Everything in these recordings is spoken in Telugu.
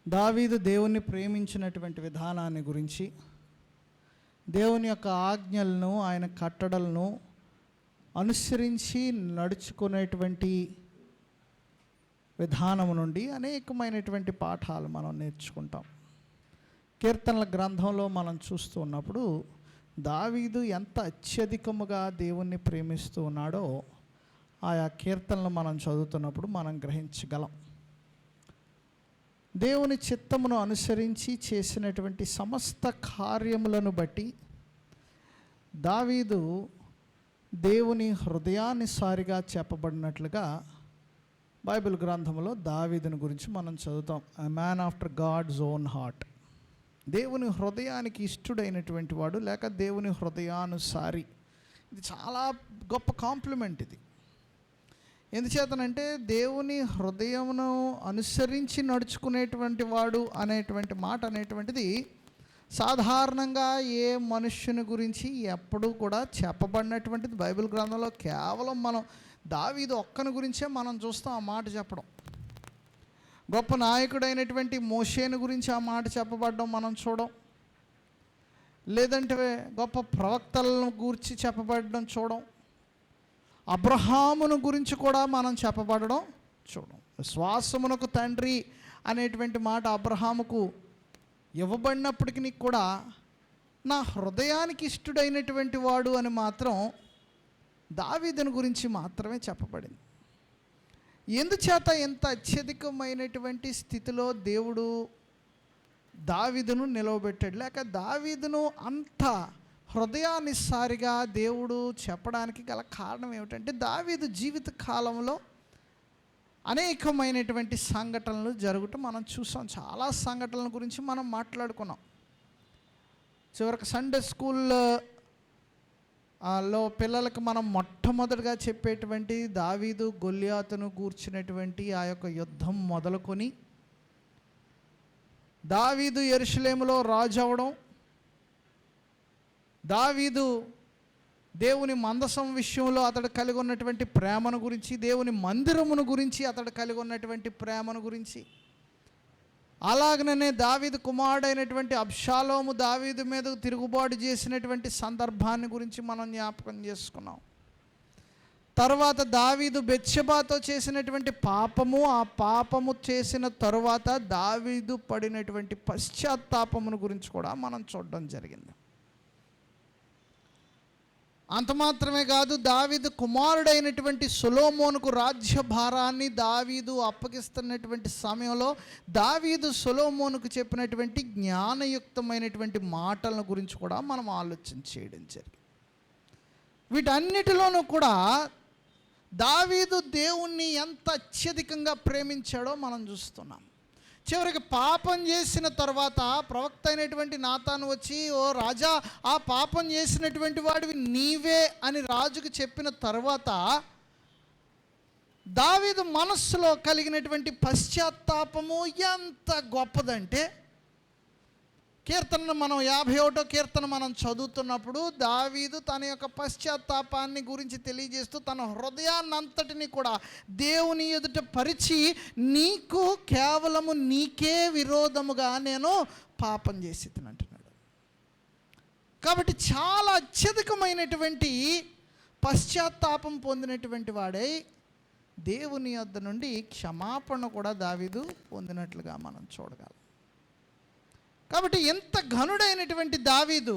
దావీదు దేవుణ్ణి ప్రేమించినటువంటి విధానాన్ని గురించి, దేవుని యొక్క ఆజ్ఞలను, ఆయన కట్టడలను అనుసరించి నడుచుకునేటువంటి విధానం నుండి అనేకమైనటువంటి పాఠాలు మనం నేర్చుకుంటాం. కీర్తనల గ్రంథంలో మనం చూస్తూ ఉన్నప్పుడు దావీదు ఎంత అత్యధికముగా దేవుణ్ణి ప్రేమిస్తూ ఉన్నాడో ఆయా కీర్తనలు మనం చదువుతున్నప్పుడు మనం గ్రహించగలం. దేవుని చిత్తమును అనుసరించి చేసినటువంటి సమస్త కార్యములను బట్టి దావీదు దేవుని హృదయానుసారిగా చెప్పబడినట్లుగా బైబిల్ గ్రంథంలో దావీదుని గురించి మనం చదువుతాం. A man after God's own heart. దేవుని హృదయానికి ఇష్టడైనటువంటి వాడు, లేక దేవుని హృదయానుసారి. ఇది చాలా గొప్ప కాంప్లిమెంట్. ఇది ఎందుచేతనంటే దేవుని హృదయమును అనుసరించి నడుచుకునేటువంటి వాడు అనేటువంటి మాట అనేటువంటిది సాధారణంగా ఏ మనుష్యుని గురించి ఎప్పుడూ కూడా చెప్పబడినటువంటిది బైబిల్ గ్రంథంలో. కేవలం మనం దావీదు ఒక్కని గురించే మనం చూస్తాం ఆ మాట చెప్పడం. గొప్ప నాయకుడైనటువంటి మోషేను గురించి ఆ మాట చెప్పబడడం మనం చూడం. లేదంటే గొప్ప ప్రవక్తలను గురించి చెప్పబడడం చూడం. అబ్రహామును గురించి కూడా మనం చెప్పబడడం చూడం. విశ్వాసమునకు తండ్రి అనేటువంటి మాట అబ్రహాముకు ఇవ్వబడినప్పటికీ కూడా నా హృదయానికి ఇష్టడైనటువంటి వాడు అని మాత్రం దావీదుని గురించి మాత్రమే చెప్పబడింది. ఎందుచేత ఎంత అత్యధికమైనటువంటి స్థితిలో దేవుడు దావీదును నిలవబెట్టాడు, లేక దావీదును అంత హృదయానుసారిగా దేవుడు చెప్పడానికి గల కారణం ఏమిటంటే, దావీదు జీవిత కాలంలో అనేకమైనటువంటి సంఘటనలు జరుగుతూ మనం చూసాం. చాలా సంఘటనల గురించి మనం మాట్లాడుకున్నాం. చివరికి సండే స్కూల్లో పిల్లలకు మనం మొట్టమొదటిగా చెప్పేటువంటి దావీదు గొల్యాతును గూర్చినటువంటి ఆ యొక్క యుద్ధం మొదలుకొని, దావీదు యెరూషలేములో రాజు అవడం, దావీదు దేవుని మందసం విషయంలో అతడు కలిగి ఉన్నటువంటి ప్రేమను గురించి, దేవుని మందిరమును గురించి అతడు కలిగి ఉన్నటువంటి ప్రేమను గురించి, అలాగనే దావీదు కుమారుడైనటువంటి అబ్షాలోము దావీదు మీద తిరుగుబాటు చేసినటువంటి సందర్భాన్ని గురించి మనం జ్ఞాపకం చేసుకున్నాం. తర్వాత దావీదు బెత్షెబాతో చేసినటువంటి పాపము, ఆ పాపము చేసిన తరువాత దావీదు పడినటువంటి పశ్చాత్తాపమును గురించి కూడా మనం చూడడం జరిగింది. అంత మాత్రమే కాదు, దావీదు కుమారుడైనటువంటి సొలొమోనుకు రాజ్యభారాన్ని దావీదు అప్పగిస్తున్నటువంటి సమయంలో దావీదు సొలొమోనుకు చెప్పినటువంటి జ్ఞానయుక్తమైనటువంటి మాటల గురించి కూడా మనం ఆలోచన చేయడం జరిగింది. వీటన్నిటిలోనూ కూడా దావీదు దేవుణ్ణి ఎంత అత్యధికంగా ప్రేమించాడో మనం చూస్తున్నాం. చివరికి పాపం చేసిన తర్వాత ప్రవక్త అయినటువంటి నాతాను వచ్చి, ఓ రాజా, ఆ పాపం చేసినటువంటి వాడివి నీవే అని రాజుకు చెప్పిన తర్వాత దావీదు మనస్సులో కలిగినటువంటి పశ్చాత్తాపము ఎంత గొప్పదంటే, కీర్తన మనం 51వ కీర్తన మనం చదువుతున్నప్పుడు దావీదు తన యొక్క పశ్చాత్తాపాన్ని గురించి తెలియజేస్తూ తన హృదయాన్నంతటిని కూడా దేవుని ఎదుట పరిచి, నీకు కేవలము నీకే విరోధముగా నేను పాపం చేసి అంటున్నాడు. కాబట్టి చాలా అత్యధికమైనటువంటి పశ్చాత్తాపం పొందినటువంటి వాడై దేవుని యొద్ద నుండి క్షమాపణ కూడా దావీదు పొందినట్లుగా మనం చూడగలం. కాబట్టి ఎంత ఘనుడైనటువంటి దావీదు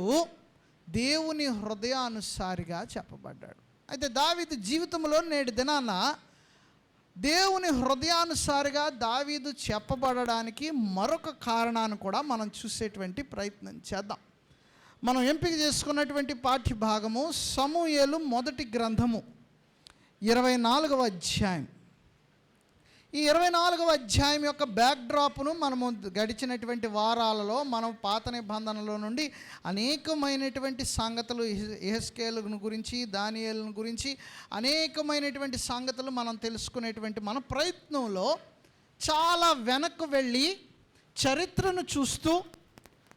దేవుని హృదయానుసారిగా చెప్పబడ్డాడు. అయితే దావీదు జీవితంలో నేటి దినాన దేవుని హృదయానుసారిగా దావీదు చెప్పబడడానికి మరొక కారణాన్ని కూడా మనం చూసేటువంటి ప్రయత్నం చేద్దాం. మనం ఎంపిక చేసుకున్నటువంటి పాఠ్య భాగము సమూయేలు మొదటి గ్రంథము 24వ అధ్యాయం. ఈ 24వ అధ్యాయం యొక్క బ్యాక్డ్రాప్ను మనము గడిచినటువంటి వారాలలో మనం పాత నిబంధనలో నుండి అనేకమైనటువంటి సంగతులు, యెహెజ్కేలును గురించి, దానియేలును గురించి అనేకమైనటువంటి సంగతులు మనం తెలుసుకునేటువంటి మన ప్రయత్నంలో చాలా వెనక్కు వెళ్ళి చరిత్రను చూస్తూ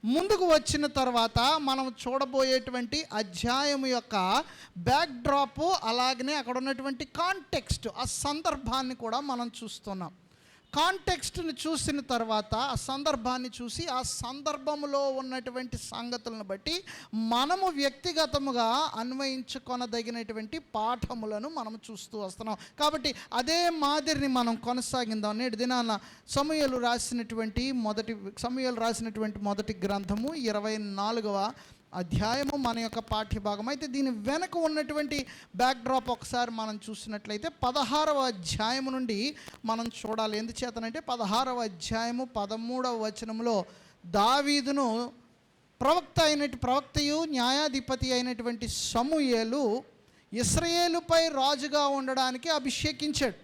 ముందుకు వచ్చిన తర్వాత మనం చూడబోయేటువంటి అధ్యాయం యొక్క బ్యాక్డ్రాప్, అలాగనే అక్కడ ఉన్నటువంటి కాంటెక్స్ట్, ఆ సందర్భాన్ని కూడా మనం చూస్తున్నాం. కాంటెక్స్ట్ని చూసిన తర్వాత ఆ సందర్భాన్ని చూసి ఆ సందర్భంలో ఉన్నటువంటి సంగతులను బట్టి మనము వ్యక్తిగతముగా అన్వయించుకొనదగినటువంటి పాఠములను మనం చూస్తూ వస్తున్నాం. కాబట్టి అదే మాదిరిని మనం కొనసాగిందాం. నేటి దినాన సమూయేలు రాసినటువంటి మొదటి గ్రంథము 24వ అధ్యాయము మన యొక్క పాఠ్యభాగం. అయితే దీని వెనక ఉన్నటువంటి బ్యాక్డ్రాప్ ఒకసారి మనం చూసినట్లయితే 16వ అధ్యాయము నుండి మనం చూడాలి. ఎందుచేతనంటే 16వ అధ్యాయము 13వ వచనంలో దావీదును ప్రవక్తయు న్యాయాధిపతి అయినటువంటి సమూయేలు ఇశ్రాయేలుపై రాజుగా ఉండడానికి అభిషేకించాడు.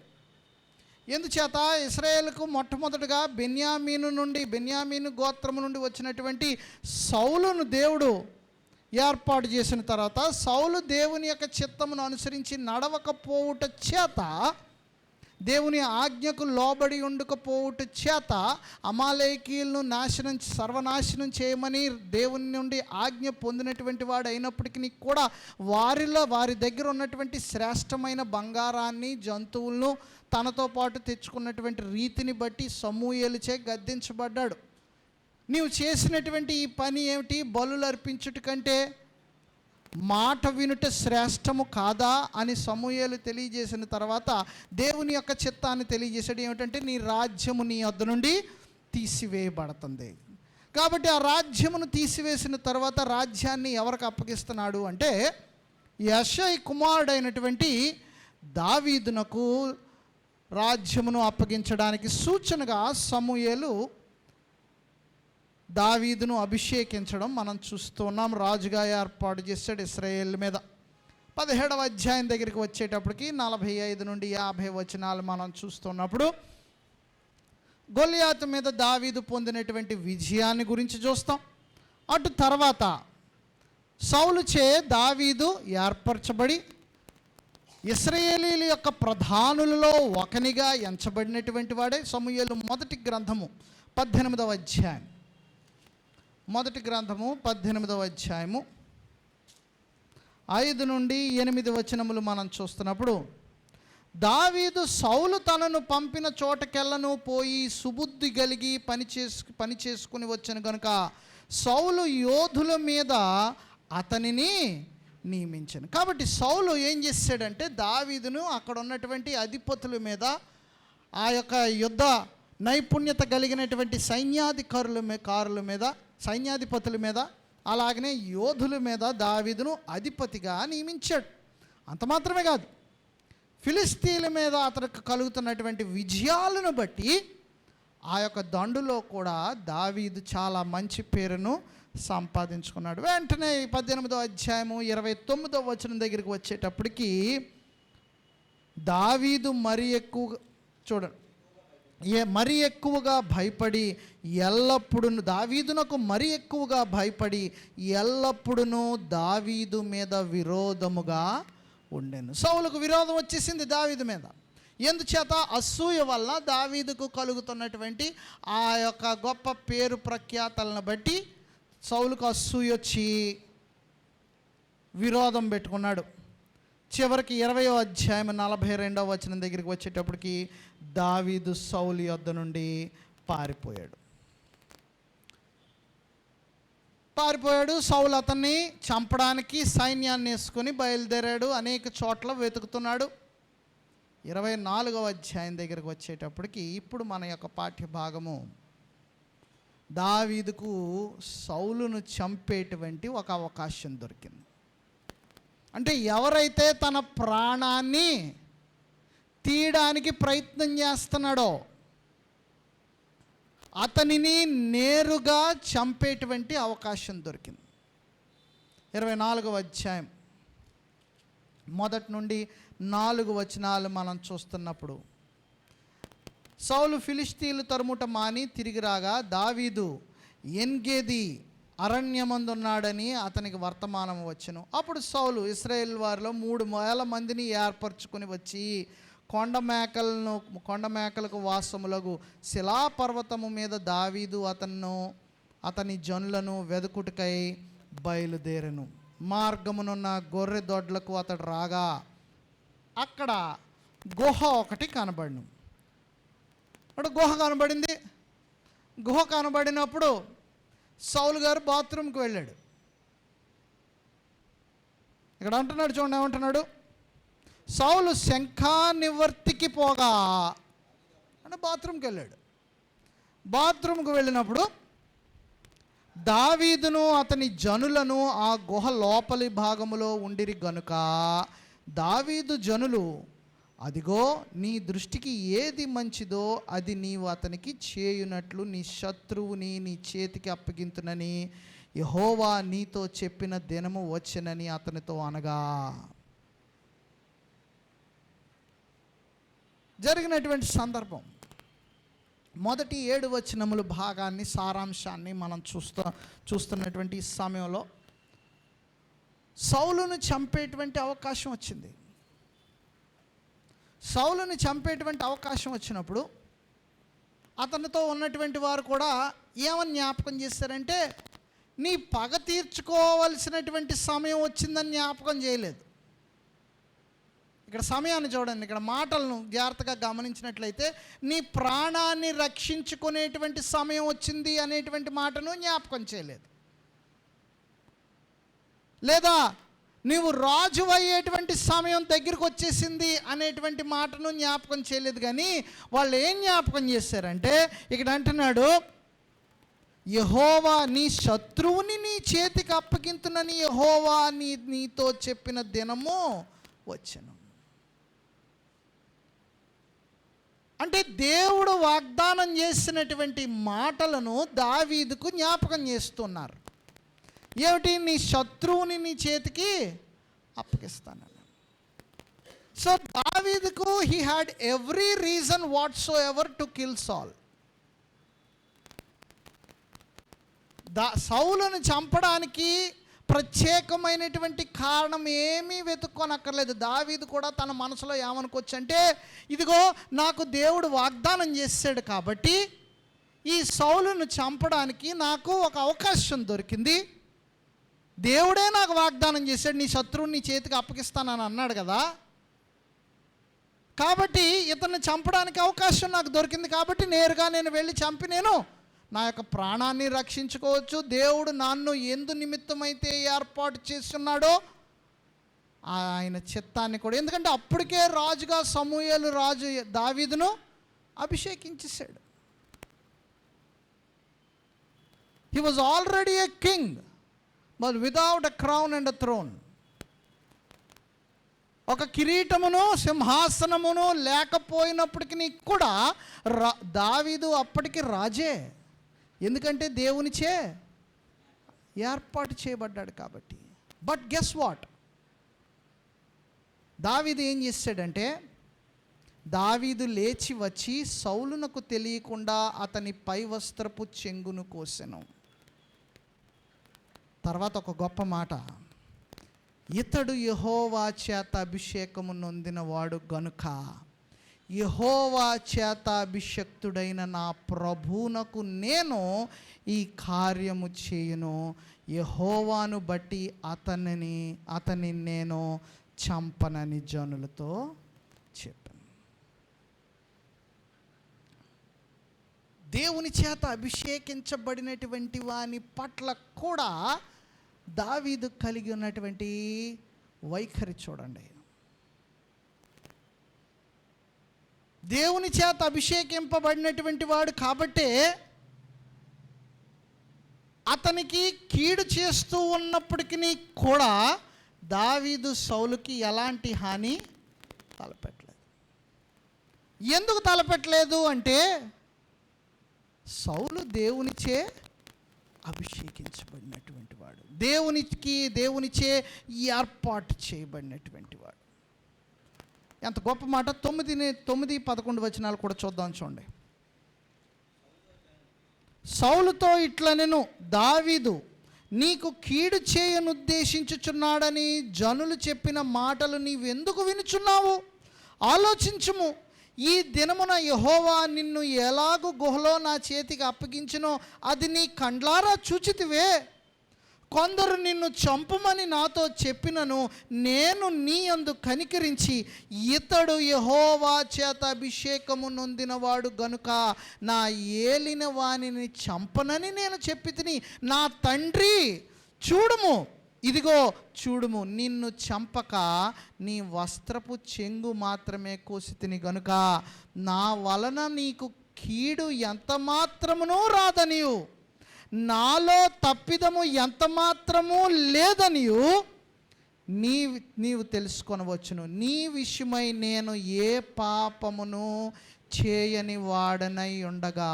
ఎందుచేత ఇశ్రాయేలుకు మొట్టమొదటిగా బెన్యామీను గోత్రము నుండి వచ్చినటువంటి సౌలును దేవుడు ఏర్పాటు చేసిన తర్వాత సౌలు దేవుని యొక్క చిత్తమును అనుసరించి నడవకపోవుట చేత, దేవుని ఆజ్ఞకు లోబడి ఉండకపోవుట చేత అమాలేకీయులను సర్వనాశనం చేయమని దేవుని నుండి ఆజ్ఞ పొందినటువంటి వాడు అయినప్పటికీ కూడా వారి దగ్గర ఉన్నటువంటి శ్రేష్టమైన బంగారాన్ని, జంతువులను తనతో పాటు తెచ్చుకున్నటువంటి రీతిని బట్టి సమూయేలుచే గద్దించబడ్డాడు. నీవు చేసినటువంటి ఈ పని ఏమిటి? బలులు అర్పించుట కంటే మాట వినుట శ్రేష్టము కాదా అని సమూయేలు తెలియజేసిన తర్వాత దేవుని యొక్క చిత్తాన్ని తెలియజేసాడు. ఏమిటంటే నీ రాజ్యము నీ వద్ద నుండి తీసివేయబడుతుంది. కాబట్టి ఆ రాజ్యమును తీసివేసిన తర్వాత రాజ్యాన్ని ఎవరికి అప్పగిస్తున్నాడు అంటే యెషై కుమారుడైనటువంటి దావీదునకు రాజ్యమును అప్పగించడానికి సూచనగా సమూయేలు దావీదును అభిషేకించడం మనం చూస్తున్నాం. రాజుగా ఏర్పాటు చేశాడు ఇశ్రాయేల్ మీద. 17వ అధ్యాయం దగ్గరికి వచ్చేటప్పటికి 45 నుండి 50 వచనాలు మనం చూస్తున్నప్పుడు గొలియాతు మీద దావీదు పొందినటువంటి విజయాన్ని గురించి చూస్తాం. అటు తర్వాత సౌలుచే దావీదు ఏర్పరచబడి ఇశ్రాయేలీల యొక్క ప్రధానులలో ఒకనిగా ఎంచబడినటువంటి వాడే. సమూయేలు మొదటి గ్రంథము 18వ అధ్యాయం 5 నుండి 8 వచనములు మనం చూస్తున్నప్పుడు, దావీదు సౌలు తనను పంపిన చోటకెళ్ళను పోయి సుబుద్ధి కలిగి పని చేసుకుని వచ్చాను కనుక సౌలు యోధుల మీద అతనిని నియమించాను. కాబట్టి సౌలు ఏం చేశాడంటే దావీదును అక్కడ ఉన్నటువంటి అధిపతుల మీద, ఆ యొక్క యుద్ధ నైపుణ్యత కలిగినటువంటి సైన్యాధిపతుల మీద అలాగనే యోధుల మీద దావీదును అధిపతిగా నియమించాడు. అంత మాత్రమే కాదు, ఫిలిస్తీన్ల మీద అతనికి కలుగుతున్నటువంటి విజయాలను బట్టి ఆ యొక్క దండులో కూడా దావీదు చాలా మంచి పేరును సంపాదించుకున్నాడు. వెంటనే 18వ అధ్యాయము 29వ వచనం దగ్గరికి వచ్చేటప్పటికి దావీదు మరీ ఎక్కువగా భయపడి దావీదునకు మరీ ఎక్కువగా భయపడి ఎల్లప్పుడూ దావీదు మీద విరోధముగా ఉండెను. సౌలుకు విరోధం వచ్చేసింది దావీదు మీద. ఎందుచేత? అసూయ వల్ల దావీదుకు కలుగుతున్నటువంటి ఆ యొక్క గొప్ప పేరు ప్రఖ్యాతలను బట్టి సౌలుకు అసూయ వచ్చి విరోధం పెట్టుకున్నాడు. చివరికి 20వ అధ్యాయం 42వ వచనం దగ్గరికి వచ్చేటప్పటికి దావీదు సౌలు యొద్ద నుండి పారిపోయాడు. సౌలు అతన్ని చంపడానికి సైన్యాన్ని వేసుకొని బయలుదేరాడు. అనేక చోట్ల వెతుకుతున్నాడు. 24వ అధ్యాయం దగ్గరికి వచ్చేటప్పటికి ఇప్పుడు మన యొక్క పాఠ్య భాగము దావీదుకు సౌలును చంపేటువంటి ఒక అవకాశం దొరికింది. అంటే ఎవరైతే తన ప్రాణాన్ని తీయడానికి ప్రయత్నం చేస్తున్నాడో అతనిని నేరుగా చంపేటువంటి అవకాశం దొరికింది. 24వ అధ్యాయం 1 నుండి 4 వచనాలు మనం చూస్తున్నప్పుడు, సౌలు ఫిలిష్తీయులు తరుముట మాని తిరిగి రాగా దావీదు ఎన్గేది అరణ్యమందున్నాడని అతనికి వర్తమానం వచ్చెను. అప్పుడు సౌలు ఇశ్రాయేల్ వారిలో 3,000 మందిని ఏర్పరచుకొని వచ్చి కొండ మేకలకు వాసములకు శిలాపర్వతము మీద దావీదు అతని జనులను వెదుకుటకై బయలుదేరెను. మార్గమునున్న గొర్రె దొడ్లకు అతడు రాగా అక్కడ గుహ ఒకటి కనబడును. అక్కడ గుహ కనబడింది. గుహ కనబడినప్పుడు సౌలు గారు బాత్రూమ్కి వెళ్ళాడు. ఇక్కడ అంటున్నాడు చూడండి, ఏమంటున్నాడు, సౌలు శంఖానివర్తికి పోగా అంటే బాత్రూమ్కి వెళ్ళాడు. బాత్రూమ్కి వెళ్ళినప్పుడు దావీదును అతని జనులను ఆ గుహ లోపలి భాగములో ఉండిరి గనుక దావీదు జనులు, అదిగో నీ దృష్టికి ఏది మంచిదో అది నీవు అతనికి చేయునట్లు నీ శత్రువుని నీ చేతికి అప్పగింతునని యెహోవా నీతో చెప్పిన దినము వచ్చెనని అతనితో అనగా. జరిగినటువంటి సందర్భం మొదటి 7 వచనముల భాగాన్ని, సారాంశాన్ని మనం చూస్తున్నటువంటి ఈ సమయంలో సౌలును చంపేటువంటి అవకాశం వచ్చింది. సౌలుని చంపేటువంటి అవకాశం వచ్చినప్పుడు అతనితో ఉన్నటువంటి వారు కూడా ఏమని జ్ఞాపకం చేశారంటే, నీ పగ తీర్చుకోవలసినటువంటి సమయం వచ్చిందని జ్ఞాపకం చేయలేదు. ఇక్కడ సమయాన్ని చూడండి, ఇక్కడ మాటలను జాగ్రత్తగా గమనించినట్లయితే నీ ప్రాణాన్ని రక్షించుకునేటువంటి సమయం వచ్చింది అనేటువంటి మాటను జ్ఞాపకం చేయలేదు. లేదా నీవు రాజు అయ్యేటువంటి సమయం దగ్గరికి వచ్చేసింది అనేటువంటి మాటను జ్ఞాపకం చేయలేదు. కానీ వాళ్ళు ఏం జ్ఞాపకం చేశారంటే, ఇక్కడ అంటున్నాడు, యెహోవా నీ శత్రువుని నీ చేతికి అప్పగింతునని యెహోవా నీతో చెప్పిన దినము వచ్చెను. అంటే దేవుడు వాగ్దానం చేసినటువంటి మాటలను దావీదుకు జ్ఞాపకం చేస్తున్నారు. ఏమిటి? నీ శత్రువుని నీ చేతికి అప్పగిస్తానని. సో దావీదుకు he had every reason what so ever to kill సాల్. సౌలును చంపడానికి ప్రత్యేకమైనటువంటి కారణం ఏమీ వెతుక్కోనక్కర్లేదు. దావీదు కూడా తన మనసులో ఏమనుకోవచ్చు అంటే, ఇదిగో నాకు దేవుడు వాగ్దానం చేశాడు కాబట్టి ఈ సౌలును చంపడానికి నాకు ఒక అవకాశం దొరికింది. దేవుడే నాకు వాగ్దానం చేశాడు, నీ శత్రువుని నీ చేతికి అప్పగిస్తానని అన్నాడు కదా, కాబట్టి ఇతన్ని చంపడానికి అవకాశం నాకు దొరికింది కాబట్టి నేరుగా నేను వెళ్ళి చంపి నేను నా యొక్క ప్రాణాన్ని రక్షించుకోవచ్చు. దేవుడు నన్ను ఎందు నిమిత్తమైతే ఏర్పాటు చేస్తున్నాడో ఆయన చిత్తాన్ని కూడా, ఎందుకంటే అప్పటికే రాజుగా సమూయేలు రాజు దావీదును అభిషేకించేశాడు. He was already a king but without a crown and a throne. ఒక కిరీటమును సింహాసనమును లేకపోయినప్పటికీ కూడా దావీదు అప్పటికి రాజే. ఎందుకంటే దేవునిచే ఏర్పాటు చేయబడ్డాడు కాబట్టి. బట్ గెస్ వాట్, దావీదు ఏం చేశాడంటే, దావీదు లేచి వచ్చి సౌలునకు తెలియకుండా అతని పై వస్త్రపు చెంగును కోసెను. తర్వాత ఒక గొప్ప మాట, ఇతడు యెహోవా చేత అభిషేకము నొందిన వాడు గనుక యెహోవా చేత అభిషక్తుడైన నా ప్రభువునకు నేను ఈ కార్యము చేయును, యెహోవాను బట్టి అతని నేను చంపనని జనులతో చెప్పాను. దేవుని చేత అభిషేకించబడినటువంటి వాని పట్ల కూడా దావీదు కలిగి ఉన్నటువంటి వైఖరి చూడండి. దేవుని చేత అభిషేకింపబడినటువంటి వాడు కాబట్టే అతనికి కీడు చేస్తూ ఉన్నప్పటికీ కూడా దావీదు సౌలుకి ఎలాంటి హాని తలపెట్టలేదు. ఎందుకు తలపెట్టలేదు అంటే, సౌలు దేవునిచే అభిషేకించబడినటువంటి వాడు, దేవునిచే ఏర్పాటు చేయబడినటువంటి వాడు. ఎంత గొప్ప మాట. 9-11 వచనాలు కూడా చూద్దాం చూడండి. సౌలుతో ఇట్లనెను, దావీదు నీకు కీడు చేయనుద్దేశించుచున్నాడని జనులు చెప్పిన మాటలు నీవెందుకు వినుచున్నావు? ఆలోచించుము. ఈ దినమున యెహోవా నిన్ను ఎలాగు గుహలో నా చేతికి అప్పగించునో అది నీ కండ్లారా చూచితివే. కొందరు నిన్ను చంపుమని నాతో చెప్పినను నేను నీ యందు కనికరించి ఇతడు యెహోవా చేత అభిషేకము నొందినవాడు గనుక నా ఏలిన వానిని చంపనని నేను చెప్పి తిని, నా తండ్రి చూడుము, ఇదిగో చూడుము, నిన్ను చంపక నీ వస్త్రపు చెంగు మాత్రమే కోసి తిని గనుక నా వలన నీకు కీడు ఎంత మాత్రమునూ రాదనియు నాలో తప్పిదము ఎంత మాత్రమూ లేదనియు నీవు తెలుసుకొనవచ్చును. నీ విషయమై నేను ఏ పాపమును చేయని వాడనై ఉండగా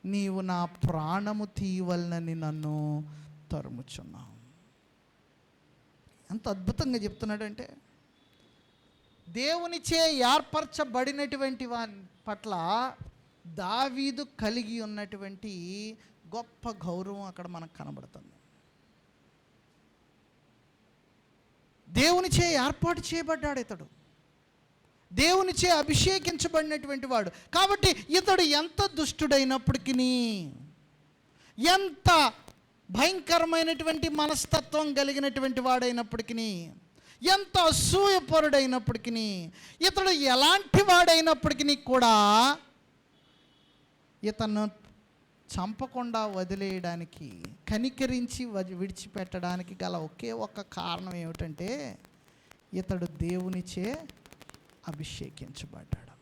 నీవు నా ప్రాణము తీయవలనని నన్ను తరుముచున్నావు. ఎంత అద్భుతంగా చెప్తున్నాడంటే, దేవునిచే ఏర్పరచబడినటువంటి వాని పట్ల దావీదు కలిగి ఉన్నటువంటి గొప్ప గౌరవం అక్కడ మనకు కనబడుతుంది. దేవునిచే ఏర్పాటు చేయబడ్డాడు ఇతడు, దేవునిచే అభిషేకించబడినటువంటి వాడు. కాబట్టి ఇతడు ఎంత దుష్టుడైనప్పటికీ, ఎంత భయంకరమైనటువంటి మనస్తత్వం కలిగినటువంటి వాడైనప్పటికీ, ఎంత అసూయపరుడైనప్పటికీ, ఇతడు ఎలాంటి వాడైనప్పటికీ కూడా ఇతను చంపకుండా వదిలేయడానికి, కనికరించి విడిచిపెట్టడానికి గల ఒకే ఒక్క కారణం ఏమిటంటే, ఇతడు దేవునిచే అభిషేకించబడ్డాడు.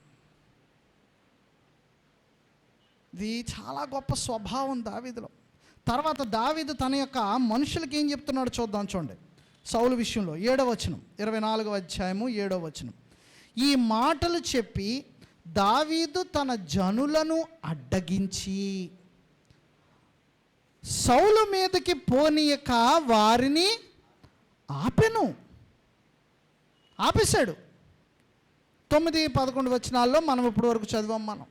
ఇది చాలా గొప్ప స్వభావం దావీదులో. తర్వాత దావీదు తన యొక్క మనుషులకి ఏం చెప్తున్నాడు చూద్దాం. చూడండి, సౌలు విషయంలో 7వ వచనం, 24వ అధ్యాయము 7వ వచనం. ఈ మాటలు చెప్పి దావీదు తన జనులను అడ్డగించి సౌలు మీదకి పోనీయక వారిని ఆపేశాడు. 9, 11 వచనాల్లో మనం ఇప్పటి వరకు చదివాం. మనం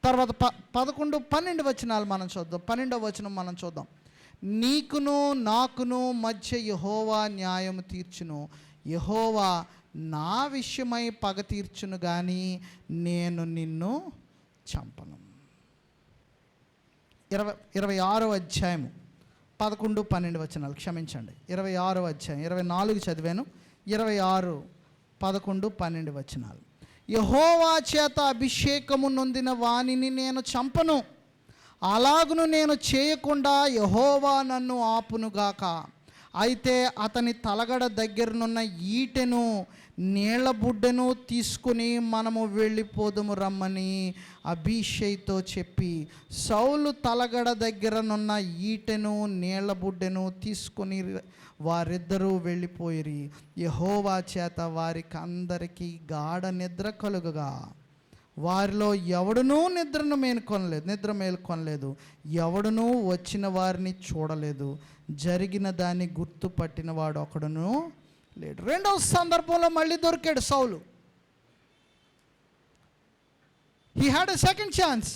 తర్వాత 11, 12 వచనాలు మనం చూద్దాం. 12వ వచనం మనం చూద్దాం. నీకును నాకును మధ్య యెహోవా న్యాయము తీర్చును, యెహోవా నా విషయమై పగ తీర్చును గాని నేను నిన్ను చంపను. 26వ అధ్యాయము 11, 12 వచనాలు, క్షమించండి, 26వ అధ్యాయం, 24 చదివాను, 26, 11, 12 వచనాలు. యెహోవా చేత అభిషేకము నొందిన వానిని నేను చంపను, అలాగును నేను చేయకుండా యెహోవా నన్ను ఆపునుగాక. అయితే అతని తలగడ దగ్గరనున్న ఈటెను నీళ్ల బుడ్డెను తీసుకుని మనము వెళ్ళిపోదుము రమ్మని అబీషైతో చెప్పి, సౌలు తలగడ దగ్గరనున్న ఈటెను నీళ్ల బుడ్డెను తీసుకుని వారిద్దరూ వెళ్ళిపోయిరి. యెహోవా చేత వారికి అందరికీ గాఢ నిద్ర కలుగగా వారిలో ఎవడునూ నిద్ర మేల్కొనలేదు, ఎవడునూ వచ్చిన వారిని చూడలేదు, జరిగిన దాన్ని గుర్తుపట్టిన వాడు ఒకడును లేడు. రెండవ సందర్భంలో మళ్ళీ దొరికాడు సౌలు. He had a second chance.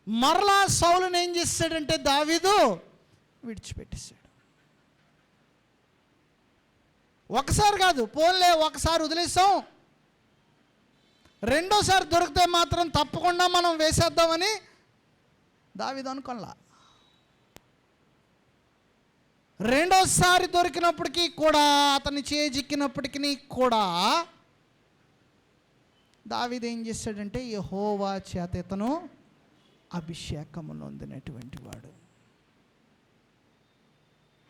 మరలా సౌలుని ఏం చేశాడంటే దావీదు విడిచిపెట్టేశాడు. ఒకసారి కాదు, పోన్లే ఒకసారి వదిలేసాం, రెండోసారి దొరికితే మాత్రం తప్పకుండా మనం వేసేద్దామని దావీదు అనుకోలా. రెండోసారి దొరికినప్పటికీ కూడా, అతని చేజిక్కినప్పటికీ కూడా దావీదు ఏం చేశాడంటే యెహోవా చేత ఇతను అభిషేకము నొందినటువంటి వాడు.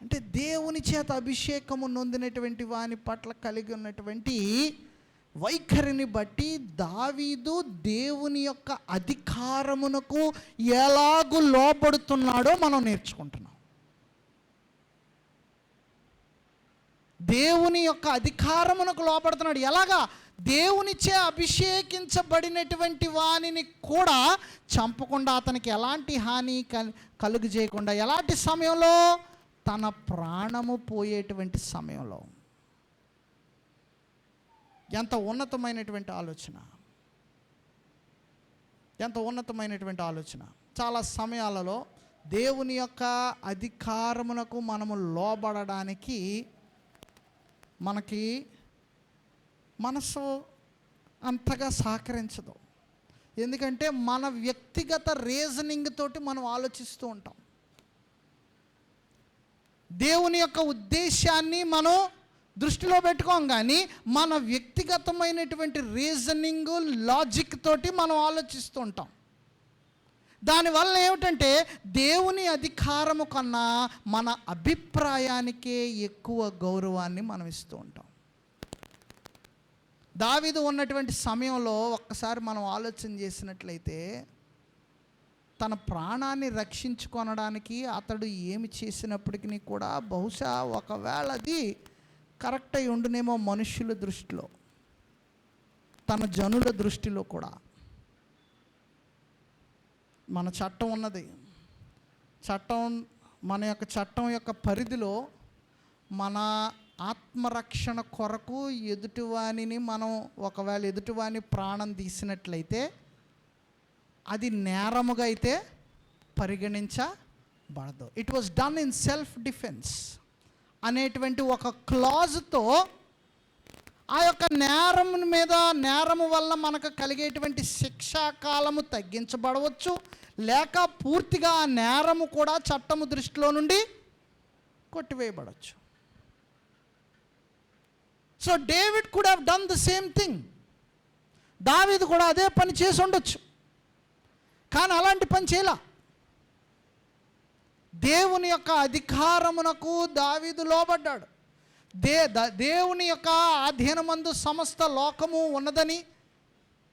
అంటే దేవుని చేత అభిషేకము నొందినటువంటి వాని పట్ల కలిగి ఉన్నటువంటి వైఖరిని బట్టి దావీదు దేవుని యొక్క అధికారమునకు ఎలాగూ లోబడుతున్నాడో మనం నేర్చుకుంటున్నాం. దేవుని యొక్క అధికారమునకు లోబడుతున్నాడు. ఎలాగా? దేవునిచే అభిషేకించబడినటువంటి వానిని కూడా చంపకుండా, అతనికి ఎలాంటి హాని కలుగు చేయకుండా, ఎలాంటి సమయంలో? తన ప్రాణము పోయేటువంటి సమయంలో. ఎంత ఉన్నతమైనటువంటి ఆలోచన, ఎంత ఉన్నతమైనటువంటి ఆలోచన. చాలా సమయాలలో దేవుని యొక్క అధికారమునకు మనము లోబడడానికి మనకి మనసు అంతగా సహకరించదు. ఎందుకంటే మన వ్యక్తిగత రీజనింగ్ తోటి మనం ఆలోచిస్తూ ఉంటాం. దేవుని యొక్క ఉద్దేశాన్ని మనం దృష్టిలో పెట్టుకోం, కానీ మన వ్యక్తిగతమైనటువంటి రీజనింగ్, లాజిక్ తోటి మనం ఆలోచిస్తూ ఉంటాం. దానివల్ల ఏమిటంటే దేవుని అధికారము కన్నా మన అభిప్రాయానికే ఎక్కువ గౌరవాన్ని మనం ఇస్తూ ఉంటాం. దావీదు ఉన్నటువంటి సమయంలో ఒక్కసారి మనం ఆలోచన చేసినట్లయితే, తన ప్రాణాన్ని రక్షించుకొనడానికి అతడు ఏమి చేసినప్పటికీ కూడా బహుశా ఒకవేళ అది కరెక్ట్ అయి ఉండునేమో మనుష్యుల దృష్టిలో, తన జనుల దృష్టిలో కూడా. మన చట్టం ఉన్నది, మన యొక్క చట్టం యొక్క పరిధిలో మన ఆత్మరక్షణ కొరకు ఎదుటివాణిని మనం ఒకవేళ ఎదుటివాని ప్రాణం తీసినట్లయితే అది నేరముగా అయితే పరిగణించబడదు. It was done in self defence అనేటువంటి ఒక క్లాజ్తో ఆ యొక్క నేరము వల్ల మనకు కలిగేటువంటి శిక్షాకాలము తగ్గించబడవచ్చు, లేక పూర్తిగా ఆ నేరము కూడా చట్టము దృష్టిలో నుండి కొట్టివేయబడవచ్చు. So David could have done the same thing. దావీదు కూడా అదే పని చేసి ఉండొచ్చు, కానీ అలాంటి పని చేయలా. దేవుని యొక్క అధికారమునకు దావీదు లోబడ్డాడు. దేవుని యొక్క ఆధీనమందు సమస్త లోకము ఉన్నదని,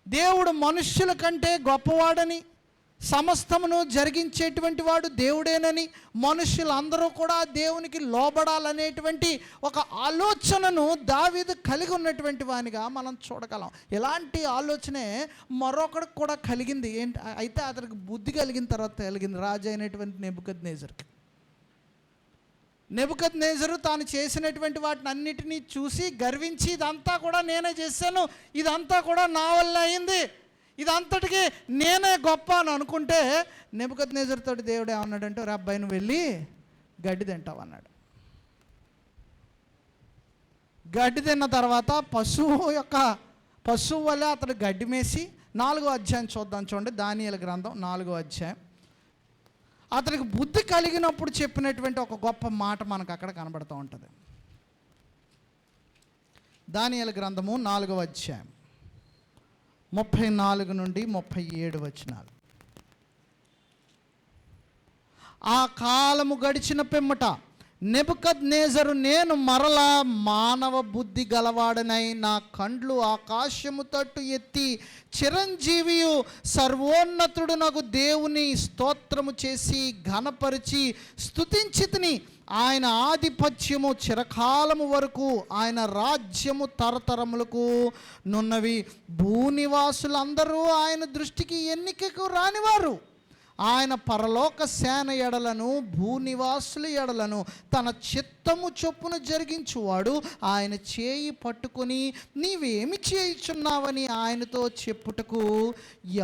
దేవుడు మనుష్యుల కంటే గొప్పవాడని, సమస్తమును జరిగించేటువంటి వాడు దేవుడేనని, మనుష్యులందరూ కూడా దేవునికి లోబడాలనేటువంటి ఒక ఆలోచనను దావీదు కలిగి ఉన్నటువంటి వానిగా మనం చూడగలం. ఇలాంటి ఆలోచనే మరొకడికి కూడా కలిగింది. అయితే అతనికి బుద్ధి కలిగిన తర్వాత కలిగింది రాజు అయినటువంటి నెబుకద్నెజరుకి. నెబుకద్నెజరు తాను చేసినటువంటి వాటిని అన్నిటినీ చూసి గర్వించి, ఇదంతా కూడా నేనే చేశాను, ఇదంతా కూడా నా వల్ల అయింది, ఇదంతటికి నేనే గొప్ప అని అనుకుంటే, నెబుకద్నెజరుతో దేవుడు ఏమన్నాడంటే, రే అబ్బాయి నువ్వు వెళ్ళి గడ్డి తింటావు అన్నాడు. గడ్డి తిన్న తర్వాత పశువు వల్ల అతడు గడ్డి మేసి, 4వ అధ్యాయం చూద్దాం చూడండి, దానియేలు గ్రంథం 4వ అధ్యాయం. అతనికి బుద్ధి కలిగినప్పుడు చెప్పినటువంటి ఒక గొప్ప మాట మనకు అక్కడ కనబడుతూ ఉంటుంది. దానియేలు గ్రంథము 4వ అధ్యాయం 34 నుండి 37 వచనాలు. ఆ కాలము గడిచిన పిమ్మట నెబుకద్నెజరు, నేను మరలా మానవ బుద్ధి గలవాడనై నా కండ్లు ఆకాశము తట్టు ఎత్తి చిరంజీవియు సర్వోన్నతుడునగు దేవుని స్తోత్రము చేసి ఘనపరిచి స్తుతించితిని. ఆయన ఆధిపత్యము చిరకాలము వరకు, ఆయన రాజ్యము తరతరములకు నున్నవి. భూనివాసులందరూ ఆయన దృష్టికి ఎన్నికకు రానివారు. ఆయన పరలోక సేన ఎడలను భూనివాసుల ఎడలను తన చిత్తము చొప్పున జరిగించువాడు. ఆయన చేయి పట్టుకొని నీవేమి చేయుచున్నావని ఆయనతో చెప్పుటకు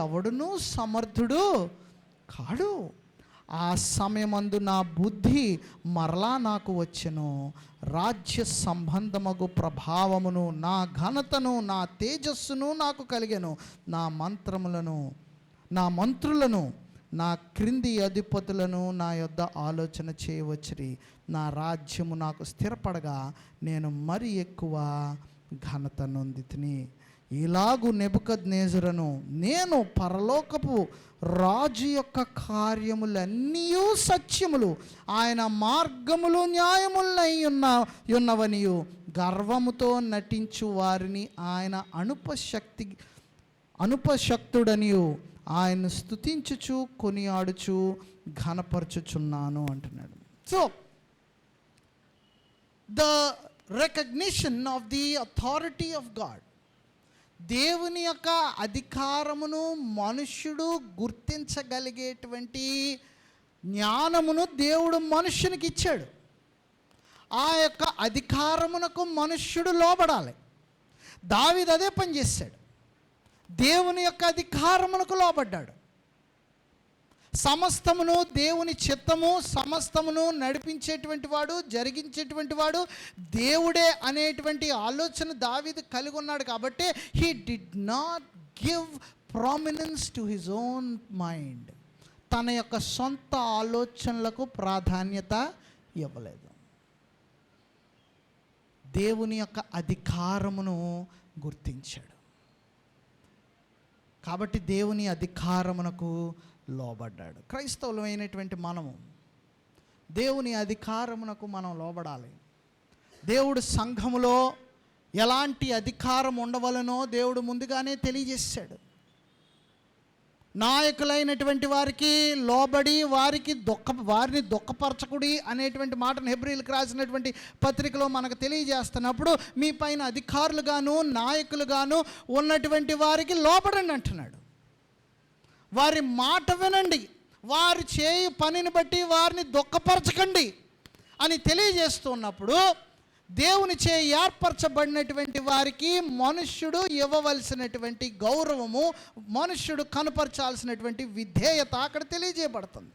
ఎవడునూ సమర్థుడు కాడు. ఆ సమయమందు నా బుద్ధి మరలా నాకు వచ్చెను. రాజ్య సంబంధమగు ప్రభావమును, నా ఘనతను, నా తేజస్సును నాకు కలిగెను. నా మంత్రులను, నా క్రింది అధిపతులను నా యొద్ద ఆలోచన చేయవచ్చురి. నా రాజ్యము నాకు స్థిరపడగా నేను మరి ఎక్కువ ఘనత నొందితిని. ఇలాగు నెబుకద్నెజరును నేను పరలోకపు రాజు యొక్క కార్యములన్నీ సత్యములు, ఆయన మార్గములు న్యాయములై ఉన్నవనియు గర్వముతో నటించు వారిని ఆయన అనుపశక్తుడనియు ఆయన స్తుతించుచు కొనియాడుచు ఘనపరచుచున్నాను అంటున్నాడు. So the recognition of the authority of God, దేవుని యొక్క అధికారమును మనుష్యుడు గుర్తించగలిగేటువంటి జ్ఞానమును దేవుడు మనుష్యునికి ఇచ్చాడు. ఆ యొక్క అధికారమునకు మనుష్యుడు లోబడాలి. దావీదు అదే పని చేశాడు. దేవుని యొక్క అధికారమునకు లోబడ్డాడు. సమస్తమును దేవుని చిత్తము, సమస్తమును నడిపించేటువంటి వాడు, జరిగించేటువంటి వాడు దేవుడే అనేటువంటి ఆలోచన దావీదు కలిగి ఉన్నాడు. కాబట్టి he did not give prominence to his own mind. తన యొక్క సొంత ఆలోచనలకు ప్రాధాన్యత ఇవ్వలేదు. దేవుని యొక్క అధికారమును గుర్తించాడు. కాబట్టి దేవుని అధికారమునకు లోబడ్డాడు. క్రైస్తవులమైనటువంటి మనము దేవుని అధికారమునకు మనం లోబడాలి. దేవుడు సంఘములో ఎలాంటి అధికారం ఉండవలనో దేవుడు ముందుగానే తెలియజేశాడు. నాయకులైనటువంటి వారికి లోబడి వారిని దుఃఖపరచకుడి అనేటువంటి మాటను హెబ్రీయులకు రాసినటువంటి పత్రికలో మనకు తెలియజేస్తున్నప్పుడు, మీ పైన అధికారులుగాను నాయకులుగాను ఉన్నటువంటి వారికి లోబడండి అంటున్నాడు. వారి మాట వినండి, వారు చేయు పనిని బట్టి వారిని దుఃఖపరచకండి అని తెలియజేస్తున్నప్పుడు, దేవుని చే ఏర్పరచబడినటువంటి వారికి మనుష్యుడు ఇవ్వవలసినటువంటి గౌరవము, మనుష్యుడు కనపరచాల్సినటువంటి విధేయత అక్కడ తెలియజేయబడుతుంది.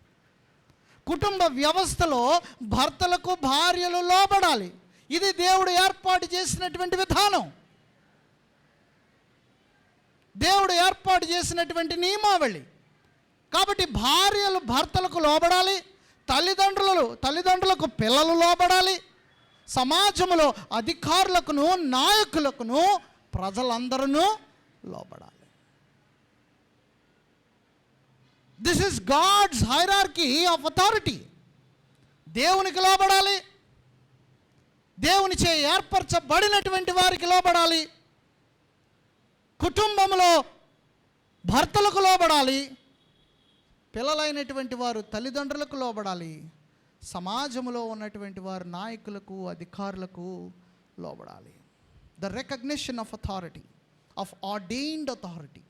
కుటుంబ వ్యవస్థలో భర్తలకు భార్యలు లోబడాలి. ఇది దేవుడు ఏర్పాటు చేసినటువంటి విధానం, దేవుడు ఏర్పాటు చేసినటువంటి నియమావళి. కాబట్టి భార్యలు భర్తలకు లోబడాలి, తల్లిదండ్రులకు పిల్లలు లోబడాలి, సమాజంలో అధికారులకును నాయకులకును ప్రజలందరూ లోబడాలి. This is God's hierarchy of authority. దేవునికి లోబడాలి, దేవునిచే ఏర్పరచబడినటువంటి వారికి లోబడాలి, కుటుంబంలో భర్తలకు లోబడాలి, పిల్లలైనటువంటి వారు తల్లిదండ్రులకు లోబడాలి, సమాజంలో ఉన్నటువంటి వారు నాయకులకు అధికారులకు లోబడాలి. The recognition of authority, of ordained authority.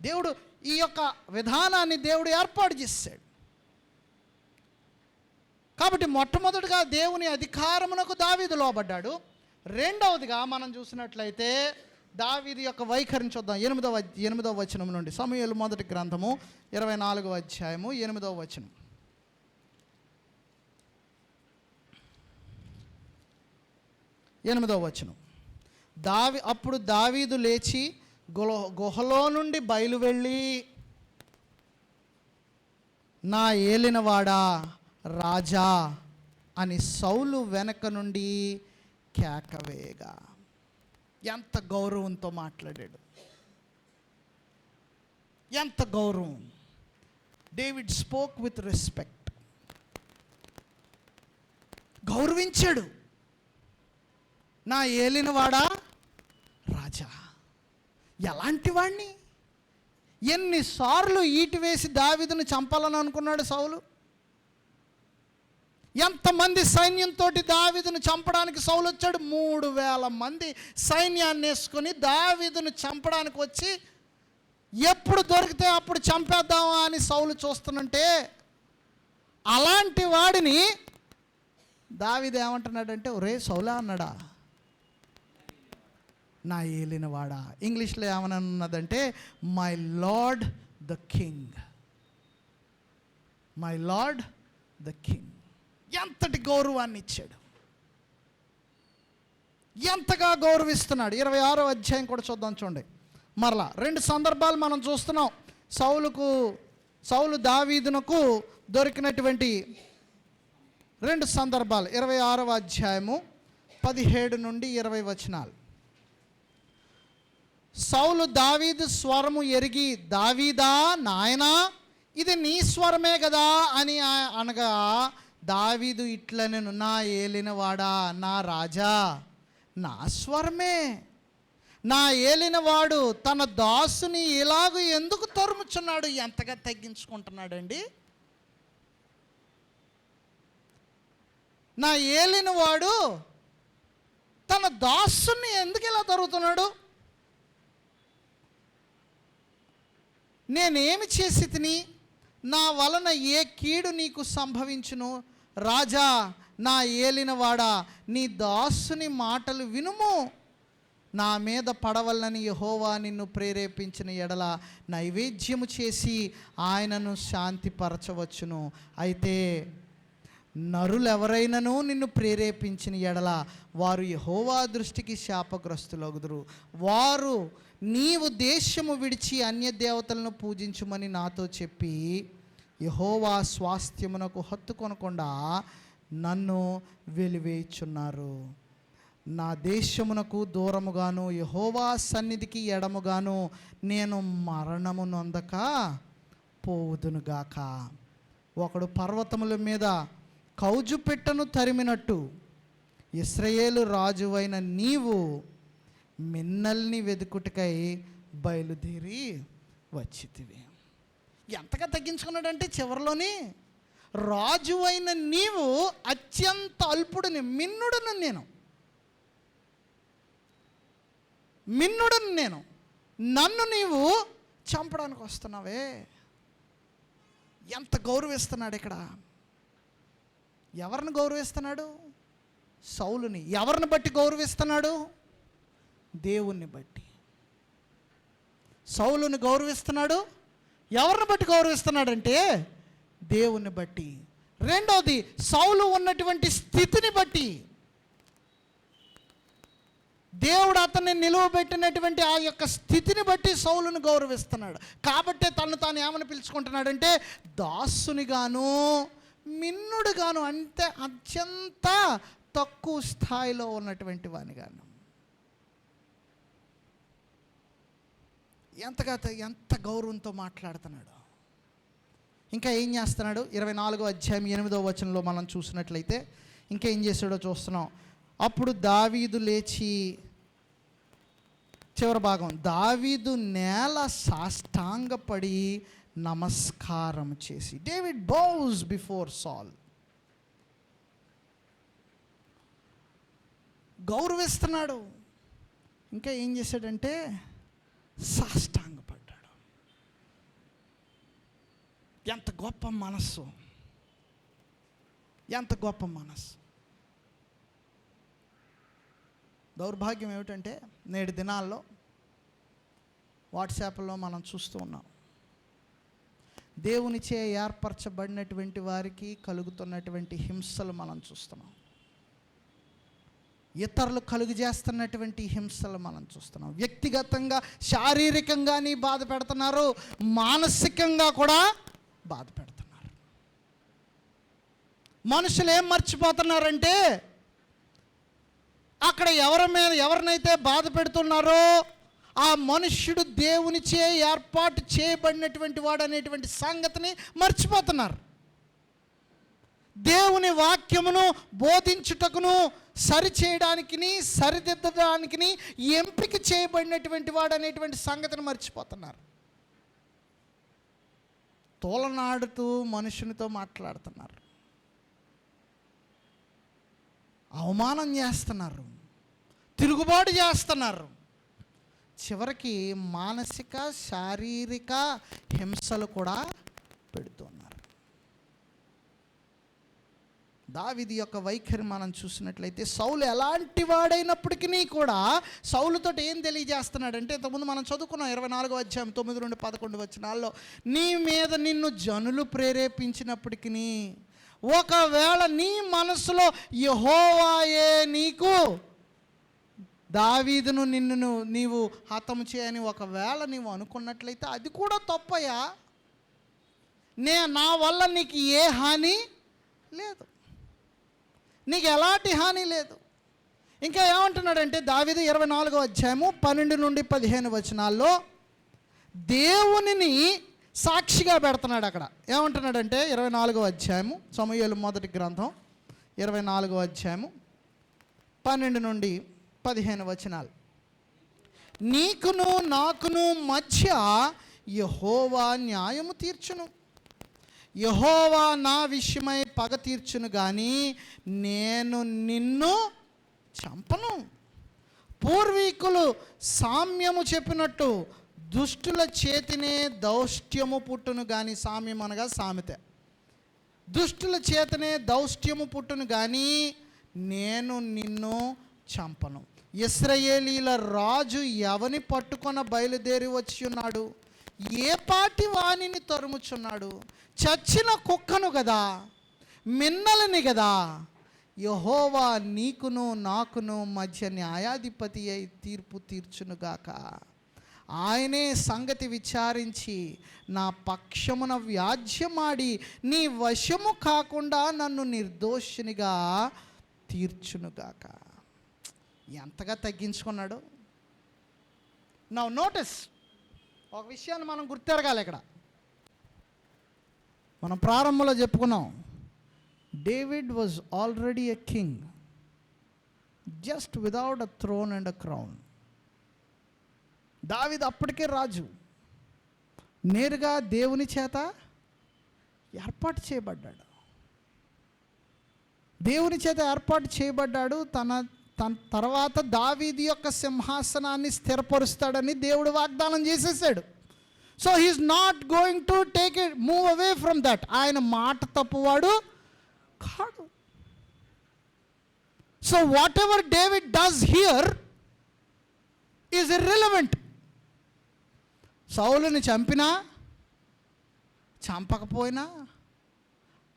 దేవుడు ఈ యొక్క విధానాన్ని దేవుడు ఏర్పాటు చేశాడు. కాబట్టి మొట్టమొదటిగా దేవుని అధికారమునకు దావీదు లోబడ్డాడు. రెండవదిగా మనం చూసినట్లయితే దావీదు యొక్క వైఖరిని చూద్దాం. 8వ వచనం నుండి, సమూయేలు మొదటి గ్రంథము 24వ అధ్యాయము 8వ వచనం. అప్పుడు దావీదు లేచి గుహలో నుండి బయలు వెళ్ళి, నా ఏలినవాడా రాజా అని సౌలు వెనక నుండి కేకవేగా. ఎంత గౌరవంతో మాట్లాడాడు, ఎంత గౌరవం. David spoke with respect. గౌరవించాడు. నా ఏలినవాడా రాజా. ఎలాంటి వాడిని, ఎన్నిసార్లు ఈటి వేసి దావీదును చంపాలని అనుకున్నాడు సౌలు. ఎంతమంది సైన్యంతో దావీదును చంపడానికి సౌలు వచ్చాడు. 3000 మంది సైన్యాన్ని వేసుకొని దావీదును చంపడానికి వచ్చి, ఎప్పుడు దొరికితే అప్పుడు చంపేద్దామా అని సౌలు చూస్తున్నంటే, అలాంటి వాడిని దావీదు ఏమంటున్నాడంటే, ఒరే సౌలా అన్నాడా, నా ఏలినవాడా. ఇంగ్లీష్లో ఏమన్నదంటే, my lord the king, my lord the king. ఎంతటి గౌరవాన్ని ఇచ్చాడు, ఎంతగా గౌరవిస్తున్నాడు. 26వ అధ్యాయం కూడా చూద్దాం చూడండి. మరలా 2 సందర్భాలు మనం చూస్తున్నాం. సౌలు దావీదునకు దొరికినటువంటి 2 సందర్భాలు. 26వ అధ్యాయము 17 నుండి 20 వచనాలు. సౌలు దావీదు స్వరము ఎరిగి, దావీదా నాయనా ఇది నీ స్వరమే కదా అని అనగా, దావీదు ఇట్లనెను, నా ఏలినవాడా నా రాజా నా స్వరమే. నా ఏలినవాడు తన దాసుని ఇలాగ ఎందుకు తరుముచున్నాడు. ఎంతగా తగ్గించుకుంటున్నాడండి. నా ఏలినవాడు తన దాసుని ఎందుకు ఇలా తరుగుతున్నాడు. నేనేమి చేసి తిని, నా వలన ఏ కీడు నీకు సంభవించును. రాజా నా ఏలినవాడా నీ దాసుని మాటలు వినుము. నా మీద పడవలనని యెహోవా నిన్ను ప్రేరేపించిన ఎడల నైవేద్యము చేసి ఆయనను శాంతిపరచవచ్చును. అయితే నరులెవరైనను నిన్ను ప్రేరేపించిన ఎడల వారు యెహోవా దృష్టికి శాపగ్రస్తులగుదురు. వారు నీవు దేశము విడిచి అన్య దేవతలను పూజించుమని నాతో చెప్పి యెహోవా స్వాస్థ్యమునకు హత్తుకొనకుండా నన్ను వెలివేయుచున్నారు. నా దేశమునకు దూరముగాను యెహోవా సన్నిధికి ఎడముగాను నేను మరణము నొందక పోవుదునుగాక. ఒకడు పర్వతముల మీద కౌజు పెట్టను తరిమినట్టు ఇశ్రాయేలు రాజువైన నీవు మిన్నల్ని వెదుకుటకై బయలుదేరి వచ్చితివి. ఎంతగా తగ్గించుకున్నాడంటే చివరిలోని రాజువైన నీవు అత్యంత అల్పుడిని, మిన్నుడను నేను, నన్ను నీవు చంపడానికి వస్తున్నావే. ఎంత గౌరవిస్తున్నాడు ఇక్కడ. ఎవరిని గౌరవిస్తున్నాడు? సౌలుని. ఎవరిని బట్టి గౌరవిస్తున్నాడు? దేవుణ్ణి బట్టి. సౌలుని గౌరవిస్తున్నాడు. ఎవరిని బట్టి గౌరవిస్తున్నాడంటే దేవుణ్ణి బట్టి. రెండోది సౌలు ఉన్నటువంటి స్థితిని బట్టి, దేవుడు అతన్ని నిలువబెట్టినటువంటి ఆ యొక్క స్థితిని బట్టి సౌలును గౌరవిస్తున్నాడు. కాబట్టి తను తాను ఏమని పిలుచుకుంటున్నాడంటే దాసునిగాను మిన్నుడుగాను, అంటే అత్యంత తక్కువ స్థాయిలో ఉన్నటువంటి వానిగాను. ఎంత గౌరవంతో మాట్లాడుతున్నాడు. ఇంకా ఏం చేస్తున్నాడు? 24వ అధ్యాయం 8వ వచనంలో మనం చూసినట్లయితే ఇంకా ఏం చేశాడో చూస్తున్నాం. అప్పుడు దావీదు లేచి, చివరి భాగం, దావీదు నేల సాష్టాంగపడి నమస్కారం చేసి, డేవిడ్ బౌస్ బిఫోర్ సాల్. గౌరవిస్తున్నాడు. ఇంకా ఏం చేశాడంటే సాష్టాంగపడ్డాడు. ఎంత గొప్ప మనస్సు, ఎంత గొప్ప మనస్సు. దౌర్భాగ్యం ఏమిటంటే నేటి దినాల్లో వాట్సాప్లో మనం చూస్తూ ఉన్నాం, దేవునిచే ఏర్పరచబడినటువంటి వారికి కలుగుతున్నటువంటి హింసలు మనం చూస్తున్నాం. ఇతరులు కలుగు చేస్తున్నటువంటి హింసలు మనం చూస్తున్నాం. వ్యక్తిగతంగా శారీరకంగా బాధ పెడుతున్నారు, మానసికంగా కూడా బాధ పెడుతున్నారు. మనుషులు ఏం మర్చిపోతున్నారంటే అక్కడ ఎవరినైతే బాధ పెడుతున్నారో ఆ మనుష్యుడు దేవునిచే ఏర్పాటు చేయబడినటువంటి వాడు అనేటువంటి సంగతిని మర్చిపోతున్నారు. దేవుని వాక్యమును బోధించుటకును సరిచేయడానికి సరిదిద్దడానికి ఎంపిక చేయబడినటువంటి వాడు అనేటువంటి సంగతిని మర్చిపోతున్నారు. తోలనాడుతూ మనుషునితో మాట్లాడుతున్నారు, అవమానం చేస్తున్నారు, తిరుగుబాటు చేస్తున్నారు. చివరికి మానసిక శారీరక హింసలు కూడా పెడుతున్నారు. దావీదు యొక్క వైఖరి మనం చూసినట్లయితే సౌలు ఎలాంటి వాడైనప్పటికీ కూడా సౌలుతో ఏం తెలియజేస్తున్నాడంటే, ఇంతకుముందు మనం చదువుకున్నాం 24వ అధ్యాయం 9 నుండి 11 వచనాల్లో, నీ మీద నిన్ను జనులు ప్రేరేపించినప్పటికీ, ఒకవేళ నీ మనసులో యెహోవాయే నీకు దావీదును నీవు హతము చేయని ఒకవేళ నీవు అనుకున్నట్లయితే అది కూడా తప్పయ్యా. నా వల్ల నీకు ఏ హాని లేదు, నీకు ఎలాంటి హాని లేదు. ఇంకా ఏమంటున్నాడంటే దావీదు 24వ అధ్యాయము 12 నుండి 15 వచనాల్లో దేవునిని సాక్షిగా పెడుతున్నాడు. అక్కడ ఏమంటున్నాడంటే 24వ అధ్యాయము సమూయేలు మొదటి గ్రంథం 24వ అధ్యాయము 12 నుండి 15 వచనాలు, నీకును నాకును మధ్య యెహోవా న్యాయము తీర్చును, యెహోవా నా విషయమై పగ తీర్చును గాని నేను నిన్ను చంపను. పూర్వీకులు సామ్యము చెప్పినట్టు దుష్టుల చేతినే దౌష్ట్యము పుట్టును గాని, సామ్యం అనగా సామెత, దుష్టుల చేతనే దౌష్ట్యము పుట్టును గాని నేను నిన్ను చంపను. ఇశ్రాయేలీల రాజు ఎవని పట్టుకొన బయలుదేరి వచ్చి ఉన్నాడు, ఏ పాటి వాణిని తరుముచున్నాడు? చచ్చిన కుక్కను కదా, మిన్నలని కదా. యెహోవా నీకును నాకును మధ్య న్యాయాధిపతి అయి తీర్పు తీర్చునుగాక. ఆయనే సంగతి విచారించి నా పక్షమున వ్యాజ్యమాడి నీ వశము కాకుండా నన్ను నిర్దోషినిగా తీర్చునుగాక. ఎంతగా తగ్గించుకున్నాడు. నౌ నోటీస్, ఒక విషయాన్ని మనం గుర్తెరగాలి. ఇక్కడ మనం ప్రారంభంలో చెప్పుకున్నాం, David was already a king, just without a throne and a crown. దావీదు అప్పటికే రాజు, నేరుగా దేవుని చేత ఏర్పాటు చేయబడ్డాడు. దేవుని చేత ఏర్పాటు చేయబడ్డాడు. తన తర్వాత దావీదు యొక్క సింహాసనాన్ని స్థిరపరుస్తాడని దేవుడు వాగ్దానం చేసేసాడు. So he's not going to take it move away from that. ఆయన మాట తప్పువాడు కాడు. So whatever David does here is irrelevant. సౌలుని చంపినా చంపకపోయినా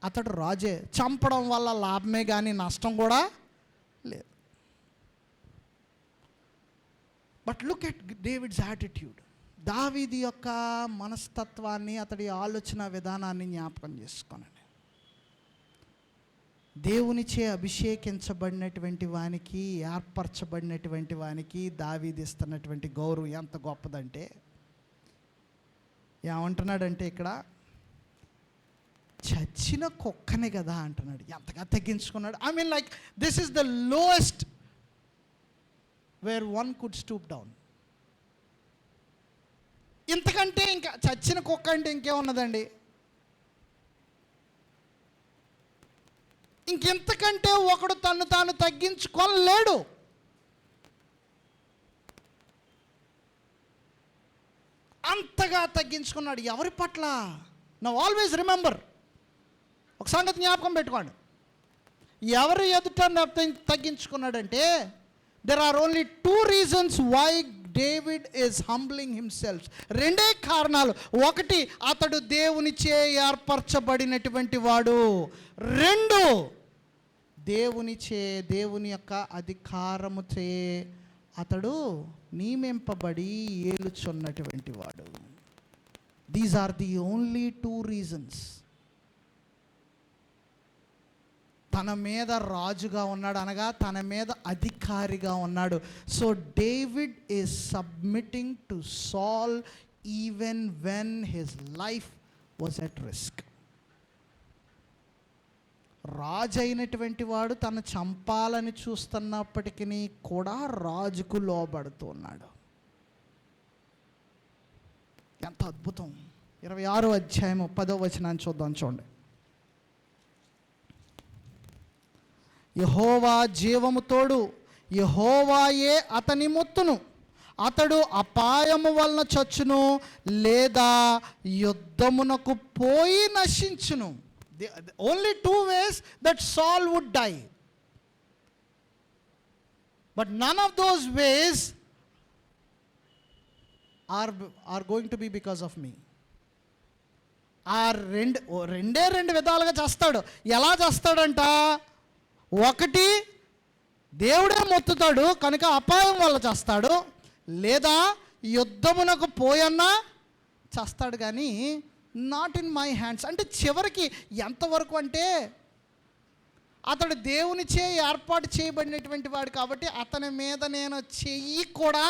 అతడు రాజే. చంపడం వల్ల లాభమే కానీ నష్టం కూడా లేదు. But look at David's attitude. దావీదు యొక్క మనస్తత్వాన్ని, అతడి ఆలోచన విధానాన్ని జ్ఞాపకం చేసుకోనండి. దేవునిచే అభిషేకించబడినటువంటి వానికి, ఏర్పరచబడినటువంటి వానికి దావీదు ఇస్తున్నటువంటి గౌరవం ఎంత గొప్పదంటే, ఏమంటున్నాడంటే ఇక్కడ చచ్చిన కుక్కనే కదా అంటున్నాడు. ఎంతగా తగ్గించుకున్నాడు. I mean like this is the lowest where one could stoop down. ఇంతకంటే ఇంకా చచ్చిన కుక్క అంటే ఇంకేమున్నదండి? ఇంకెంతకంటే ఒకడు తను తాను తగ్గించుకోలేడు. అంతగా తగ్గించుకున్నాడు. ఎవరి పట్ల? నౌ ఆల్వేస్ రిమెంబర్, ఒక సంగతి జ్ఞాపకం పెట్టుకోండి. ఎవరు ఎదుట తగ్గించుకున్నాడంటే, there are only 2 reasons why David is humbling himself. 2 కారణాలు. ఒకటి, అతడు దేవునిచే ఏర్పరచబడినటువంటి వాడు. 2, దేవునిచే, దేవుని యొక్క అధికారముచే అతడు నియమింపబడి ఏలుచున్నటువంటి వాడు. These are the only 2 reasons. తన మీద రాజుగా ఉన్నాడు, అనగా తన మీద అధికారిగా ఉన్నాడు. So David is submitting to Saul even when his life was at risk. రాజు అయినటువంటి వాడు తను చంపాలని చూస్తున్నప్పటికీ కూడా రాజుకు లోబడుతూ ఉన్నాడు. ఎంత అద్భుతం. 26వ అధ్యాయం 10వ వచనాన్ని చూద్దాం. చూడండి. యెహోవా జీవము తోడు, యెహోవాయే అతని మొత్తును. అతడు అపాయము వలన చచ్చును, లేదా యుద్ధమునకు పోయి నశించును. Only 2 ways that Saul would die. But none of those ways are going to be because of me. రెండే విధాలుగా చేస్తాడు. ఎలా చేస్తాడంట? ఒకటి, దేవుడే మొత్తుతాడు కనుక అపాయం వల్ల చేస్తాడు, లేదా యుద్ధమునకు పోయన్నా చేస్తాడు, కానీ నాట్ ఇన్ మై హ్యాండ్స్. అంటే చివరికి ఎంతవరకు అంటే, అతడు దేవునిచే ఏర్పాటు చేయబడినటువంటి వాడు కాబట్టి అతని మీద నేను చెయ్యి కూడా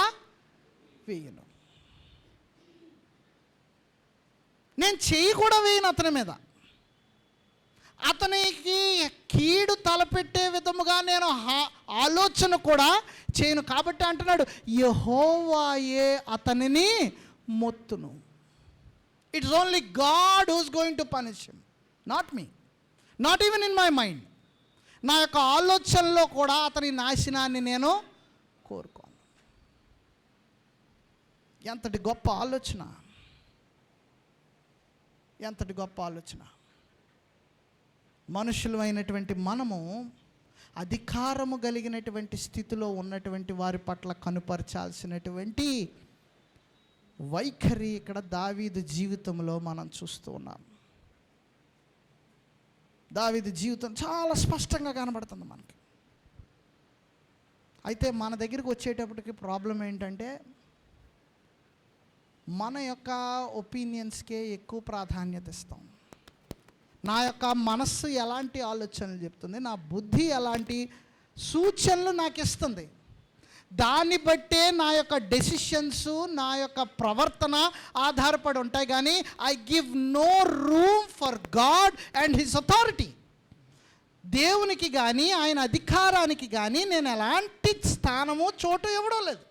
వేయను. నేను చెయ్యి కూడా వేయను అతని మీద. అతనికి కీడు తలపెట్టే విధముగా నేను ఆలోచన కూడా చేయను. కాబట్టి అంటున్నాడు, యెహోవాయే అతనిని మొత్తును. It's only God who's going to punish him, not me, not even in my mind. నా యొక్క ఆలోచనలో కూడా అతని నాశనాన్ని నేను కోరుకోను. ఎంతటి గొప్ప ఆలోచన, ఎంతటి గొప్ప ఆలోచన. మనుషులమైనటువంటి మనము అధికారము కలిగినటువంటి స్థితిలో ఉన్నటువంటి వారి పట్ల కనుపరచాల్సినటువంటి వైఖరి ఇక్కడ దావీదు జీవితంలో మనం చూస్తూ ఉన్నాం. దావీదు జీవితం చాలా స్పష్టంగా కనబడుతుంది మనకి. అయితే మన దగ్గరికి వచ్చేటప్పటికి ప్రాబ్లం ఏంటంటే మన యొక్క ఒపీనియన్స్కే ఎక్కువ ప్రాధాన్యత ఇస్తాం. నా యొక్క మనస్సు ఎలాంటి ఆలోచనలు చెప్తుంది, నా బుద్ధి ఎలాంటి సూచనలు నాకు ఇస్తుంది, దాన్ని బట్టే నా యొక్క డెసిషన్స్, నా యొక్క ప్రవర్తన ఆధారపడి ఉంటాయి. కానీ I give no room for God and his authority. దేవునికి కానీ ఆయన అధికారానికి కానీ నేను ఎలాంటి స్థానము చోటు ఇవ్వడం లేదు.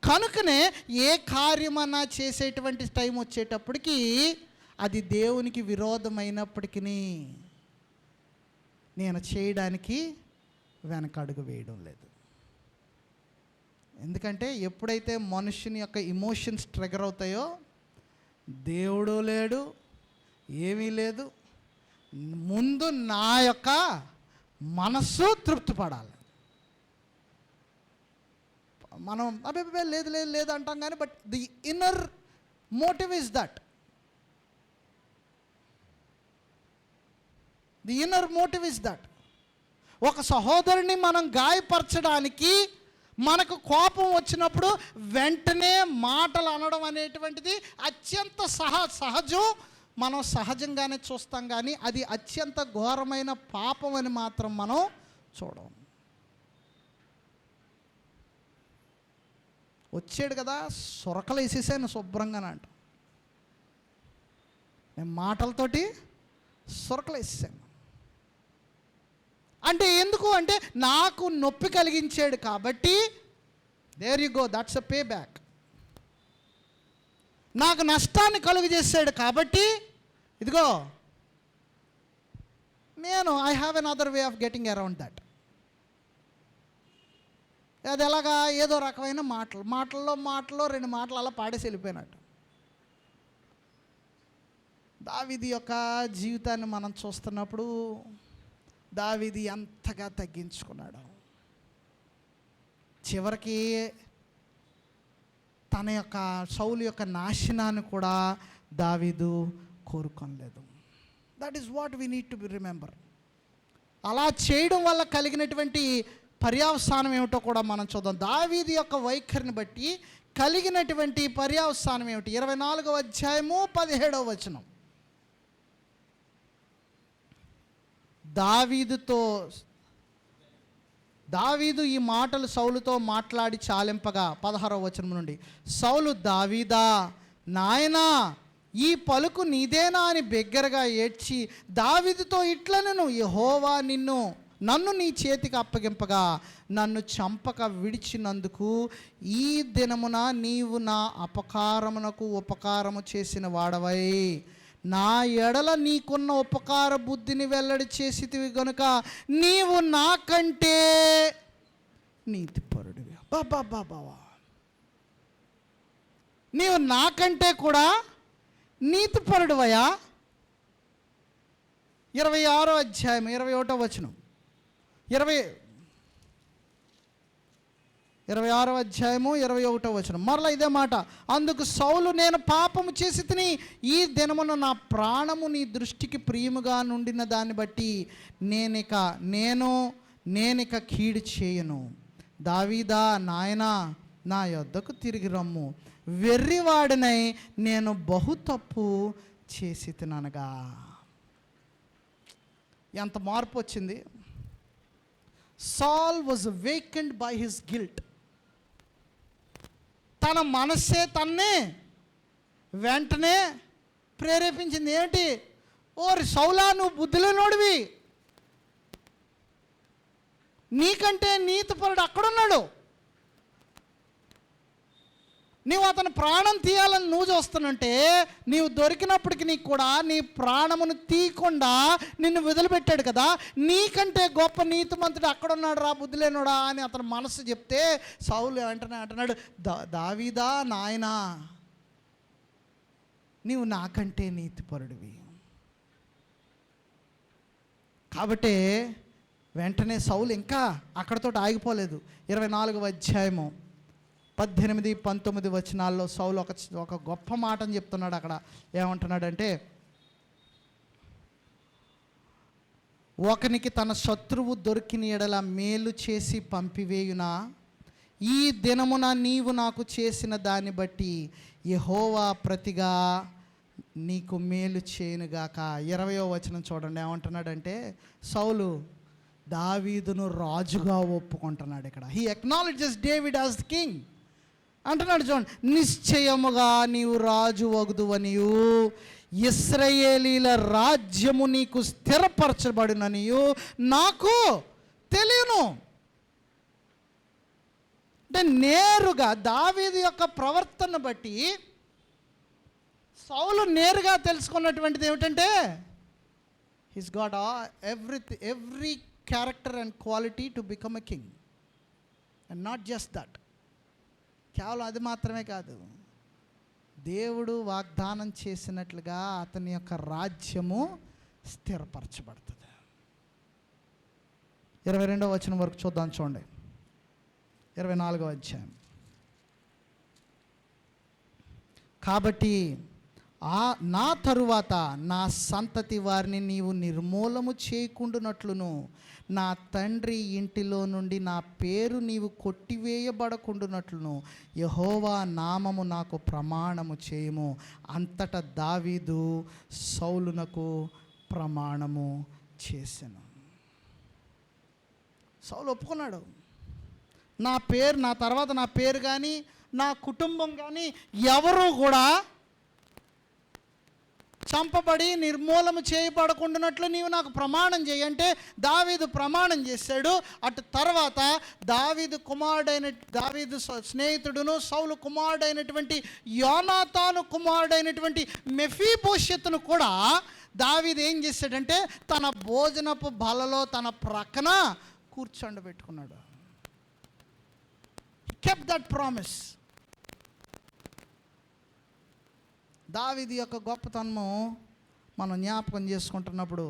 కనుకనే ఏ కార్యమన్నా చేసేటువంటి టైం వచ్చేటప్పటికి అది దేవునికి విరోధమైనప్పటికీ నేను చేయడానికి వెనకడుగు వేయడం లేదు. ఎందుకంటే ఎప్పుడైతే మనుషుని యొక్క ఇమోషన్స్ ట్రిగర్ అవుతాయో దేవుడు లేడు, ఏమీ లేదు, ముందు నా యొక్క మనస్సు తృప్తి పడాలి. మనం అబ్బే లేదు లేదు లేదు అంటాం కానీ but the inner motive is that. The inner motive is that. ఒక సహోదరుని మనం గాయపరచడానికి మనకు కోపం వచ్చినప్పుడు వెంటనే మాటలు అనడం అనేటువంటిది అత్యంత సహజం. మనం సహజంగానే చూస్తాం, కానీ అది అత్యంత ఘోరమైన పాపం అని మాత్రం మనం చూడం. వచ్చాడు కదా, సొరకలు వేసేసాను శుభ్రంగా అంట. నేను మాటలతోటి సొరకలు వేసేసాను అంటే ఎందుకు అంటే నాకు నొప్పి కలిగించాడు కాబట్టి there you go, that's a pay back. నాకు నష్టాన్ని కలుగు చేశాడు కాబట్టి ఇదిగో నేను I have another way of getting around that. అది ఎలాగా, ఏదో రకమైన మాటల్లో రెండు మాటలు అలా పాడేసి వెళ్ళిపోయినట్టు. దావీదు యొక్క జీవితాన్ని మనం చూస్తున్నప్పుడు దావీదు ఎంతగా తగ్గించుకున్నాడు. చివరికి తన యొక్క సౌలు యొక్క నాశనాన్ని కూడా దావీదు కోరుకోలేదు. That is what we need to be remember. అలా చేయడం వల్ల కలిగినటువంటి పర్యవసానం ఏమిటో కూడా మనం చూద్దాం. దావీదు యొక్క వైఖరిని బట్టి కలిగినటువంటి పర్యవసానం ఏమిటి? 24వ అధ్యాయము 17వ వచనం. దావీదు ఈ మాటలు సౌలుతో మాట్లాడి చాలింపగా 16వ వచనం నుండి, సౌలు దావీదా నాయనా ఈ పలుకు నీదేనా అని బిగ్గరగా ఏడ్చి దావీదుతో ఇట్లనెను, యెహోవా నన్ను నీ చేతికి అప్పగింపగా నన్ను చంపక విడిచినందుకు ఈ దినమున నీవు నా అపకారమునకు ఉపకారము చేసిన వాడవై నా ఎడల నీకున్న ఉపకార బుద్ధిని వెల్లడి చేసితివి గనుక నీవు నాకంటే నీతిపరుడివి. బాబా, నీవు నాకంటే కూడా నీతిపరుడివయా. 26వ అధ్యాయం 21వ వచనం, 26వ అధ్యాయము 21వ వచనం మరలా ఇదే మాట. అందుకు సౌలు, నేను పాపము చేసి తిని ఈ దినమున నా ప్రాణము నీ దృష్టికి ప్రియముగా నుండిన దాన్ని బట్టి నేనిక కీడు చేయను. దావీదా నాయనా నా యొద్దకు తిరిగి రమ్ము, వెర్రివాడినై నేను బహు తప్పు చేసి తిననగా. ఎంత మార్పు వచ్చింది. Saul was awakened by his guilt. తన మనస్సే తన్నే వెంటనే ప్రేరేపించింది. ఏంటి? ఓరి సౌలా, నువ్వు బుద్ధిలేనోడివి, నీకంటే నీతిపరుడు అక్కడున్నాడు, నీవు అతని ప్రాణం తీయాలని నువ్వు చూస్తున్నంటే నీవు దొరికినప్పటికి నీకు కూడా నీ ప్రాణమును తీయకుండా నిన్ను వదిలిపెట్టాడు కదా, నీకంటే గొప్ప నీతిమంతుడు అక్కడున్నాడు రా బుద్ధిలేనోడా అని అతని మనసు చెప్తే సౌలు అంటున్నాడు, దావీదా నాయనా నీవు నాకంటే నీతిపరుడివి. కాబట్టి వెంటనే సౌలు ఇంకా అక్కడితో ఆగిపోలేదు. 24వ అధ్యాయము 18-19 వచనాల్లో సౌలు ఒక గొప్ప మాటని చెప్తున్నాడు. అక్కడ ఏమంటున్నాడంటే, ఒకనికి తన శత్రువు దొరికిన ఎడల మేలు చేసి పంపివేయునా? ఈ దినమున నీవు నాకు చేసిన దాన్ని బట్టి యెహోవా ప్రతిగా నీకు మేలు చేయనుగాక. 20వ వచనం చూడండి, ఏమంటున్నాడంటే సౌలు దావీదును రాజుగా ఒప్పుకుంటున్నాడు. ఇక్కడ he acknowledges David as the king అంటున్నాడు. చూడండి, నిశ్చయముగా నీవు రాజు వగుదువనియు ఇశ్రాయేలీల రాజ్యము నీకు స్థిరపరచబడిననియు నాకు తెలియను. అంటే నేరుగా దావీదు యొక్క ప్రవర్తన బట్టి సౌలు నేరుగా తెలుసుకున్నటువంటిది ఏమిటంటే he's got every character and quality to become a king. And not just that, కేవలం అది మాత్రమే కాదు, దేవుడు వాగ్దానం చేసినట్లుగా అతని యొక్క రాజ్యము స్థిరపరచబడుతుంది. 22వ వచనం వరకు చూద్దాం. చూడండి, 24వ అధ్యాయం. కాబట్టి నా తరువాత నా సంతతి వారిని నీవు నిర్మూలము చేయకుండునట్లును నా తండ్రి ఇంటిలో నుండి నా పేరు నీవు కొట్టివేయబడకుండునట్లును యెహోవా నామము నాకు ప్రమాణము చేయము. అంతటా దావీదు సౌలునకు ప్రమాణము చేసెను. సౌలు ఒప్పుకున్నాడు, నా తర్వాత నా పేరు కానీ నా కుటుంబం కానీ ఎవరు కూడా చంపబడి నిర్మూలము చేయబడకుండానట్లు నీవు నాకు ప్రమాణం చేయి అంటే దావీదు ప్రమాణం చేశాడు. అటు తర్వాత దావీదు స్నేహితుడును సౌలు కుమారుడైనటువంటి యోనాతాను కుమారుడైనటువంటి మెఫీబోషెతును కూడా దావీదు ఏం చేశాడంటే తన భోజనపు బలలో తన ప్రక్కన కూర్చోండబెట్టుకున్నాడు. kept that promise. దావీదు యొక్క గొప్పతనము మనం జ్ఞాపకం చేసుకుంటున్నప్పుడు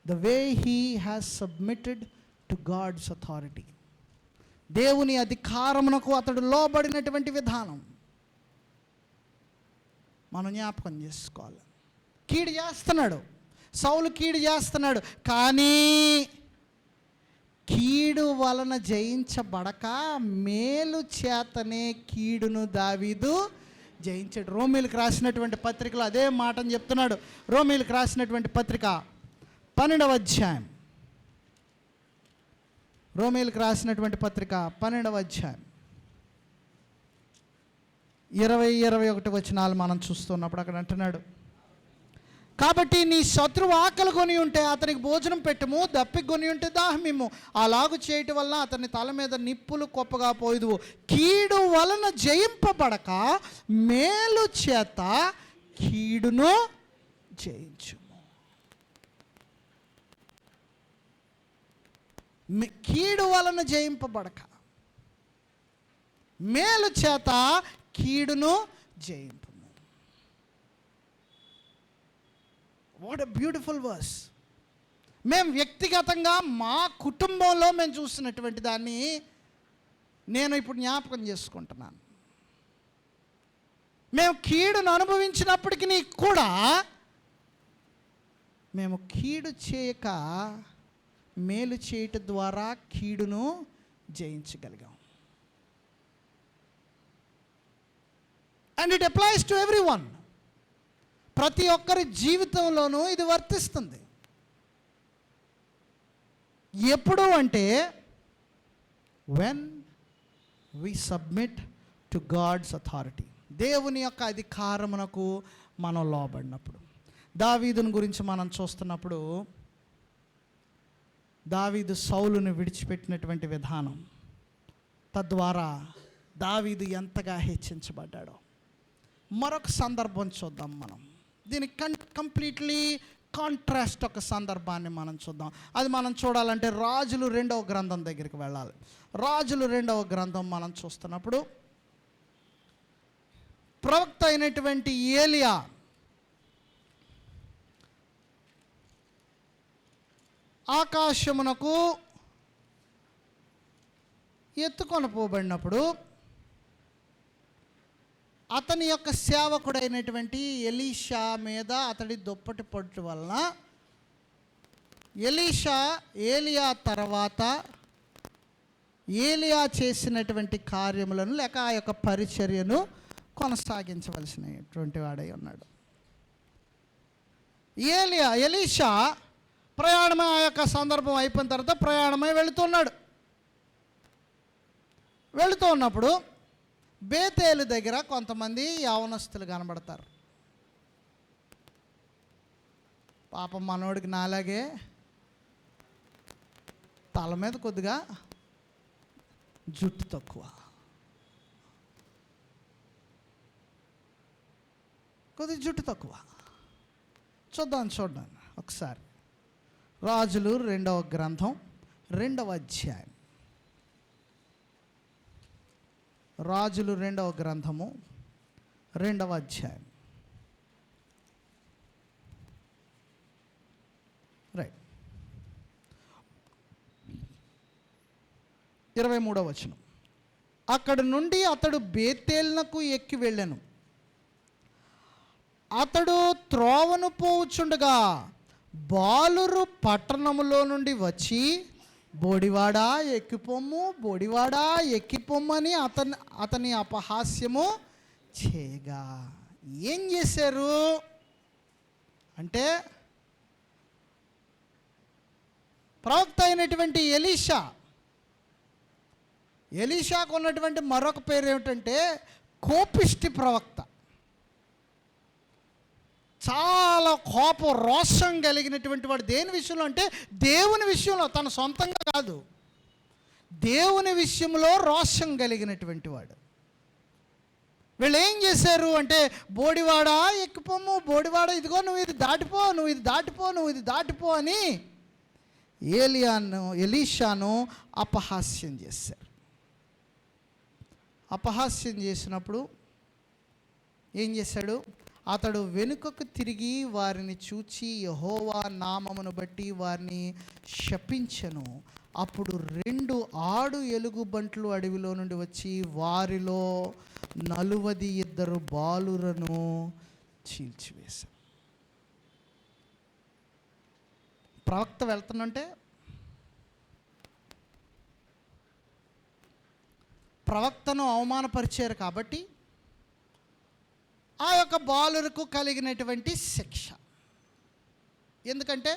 the way he has submitted to God's authority, దేవుని అధికారమునకు అతడు లోబడినటువంటి విధానం మనం జ్ఞాపకం చేసుకోవాలి. కీడు చేస్తున్నాడు, సౌలు కీడు చేస్తున్నాడు, కానీ కీడు వలన జయించబడక మేలు చేతనే కీడును దావీదు జయించాడు. రోమీలకు రాసినటువంటి పత్రికలో అదే మాటను చెప్తున్నాడు. రోమీలకు రాసినటువంటి పత్రిక 12వ అధ్యాయం, రోమీలకు రాసినటువంటి పత్రిక 12వ అధ్యాయం 20-21 వచనాలు మనం చూస్తున్నప్పుడు అక్కడ అంటున్నాడు, కాబట్టి నీ శత్రువు ఆకలి కొని ఉంటే అతనికి భోజనం పెట్టుము, దప్పిక కొని ఉంటే దాహమిమ్ము. అలాగు చేయటం వల్ల అతని తల మీద నిప్పులు కొప్పగా పోయిదువు. కీడు వలన జయింపబడక మేలు చేత కీడును జయించుము. కీడు వలన జయింపబడక మేలు చేత కీడును జయింపు. What a beautiful verse. మేము వ్యక్తిగతంగా మా కుటుంబంలో మేము చూస్తున్నటువంటి దాన్ని నేను ఇప్పుడు జ్ఞాపకం చేసుకుంటున్నాను. మేము కీడును అనుభవించినప్పటికీ కూడా మేము కీడు చేయక మేలు చేయటం ద్వారా కీడును జయించగలిగాం. And it applies to everyone. ప్రతి ఒక్కరి జీవితంలోనూ ఇది వర్తిస్తుంది. ఎప్పుడు అంటే when we submit to God's authority, దేవుని యొక్క అధికారమునకు మనం లోబడినప్పుడు. దావీదుని గురించి మనం చూస్తున్నప్పుడు దావీదు సౌలును విడిచిపెట్టినటువంటి విధానం, తద్వారా దావీదు ఎంతగా హెచ్చించబడ్డాడో మరొక సందర్భం చూద్దాం. మనం దీనికి కంప్లీట్లీ కాంట్రాస్ట్ ఒక సందర్భాన్ని మనం చూద్దాం. అది మనం చూడాలంటే రాజులు 2వ గ్రంథం దగ్గరికి వెళ్ళాలి. రాజులు 2వ గ్రంథం మనం చూస్తున్నప్పుడు ప్రవక్త అయినటువంటి ఏలియా ఆకాశమునకు ఎత్తుకొని పోబడినప్పుడు అతని యొక్క సేవకుడైనటువంటి ఎలీషా మీద అతడి దుప్పటి పట్టు వలన ఎలీషా ఏలియా తర్వాత ఏలియా చేసినటువంటి కార్యములను లేక ఆ యొక్క పరిచర్యను కొనసాగించవలసినటువంటి వాడై ఉన్నాడు. ఎలీషా ప్రయాణమై ఆ యొక్క సందర్భం అయిపోయిన తర్వాత ప్రయాణమై వెళుతూ ఉన్నప్పుడు బేతేలు దగ్గర కొంతమంది యవనస్తులు కనబడతారు. పాపం మనోడికి నాలాగే తల మీద కొద్దిగా జుట్టు తక్కువ, చూడండి ఒకసారి. రాజులు 2వ గ్రంథం 2వ అధ్యాయం. రాజులు 2వ గ్రంథము 2వ అధ్యాయం. రైట్, 23వ వచనం. అక్కడి నుండి అతడు బేతేలునకు ఎక్కి వెళ్ళెను. అతడు త్రోవను పోవుచుండగా బాలురు పట్టణములో నుండి వచ్చి, బోడివాడా ఎక్కిపొమ్ము, బోడివాడా ఎక్కిపొమ్మని అతని అపహాస్యము చేయగా. ఏం చేశారు అంటే, ప్రవక్త అయినటువంటి ఎలీషాకు ఉన్నటువంటి మరొక పేరు ఏమిటంటే కోపిష్టి ప్రవక్త. చాలా రోషం కలిగినటువంటి వాడు. దేని విషయంలో అంటే దేవుని విషయంలో, తన సొంతంగా కాదు, దేవుని విషయంలో రోషం కలిగినటువంటి వాడు. వీళ్ళు ఏం చేశారు అంటే, బోడివాడా ఎక్కిపోము, బోడివాడ ఇదిగో నువ్వు ఇది దాటిపో, నువ్వు ఇది దాటిపో, నువ్వు ఇది దాటిపో అని ఎలీషాను అపహాస్యం చేశారు. అపహాస్యం చేసినప్పుడు ఏం చేశాడు? అతడు వెనుకకు తిరిగి వారిని చూచి యెహోవా నామమును బట్టి వారిని శపించెను. అప్పుడు 2 ఆడు ఎలుగుబంట్లు అడవిలో నుండి వచ్చి వారిలో 42 బాలురను చీల్చివేశారు. ప్రవక్త వెళ్తున్నంటే ప్రవక్తను అవమానపరిచారు కాబట్టి ఆ యొక్క బాలురకు కలిగినటువంటి శిక్ష. ఎందుకంటే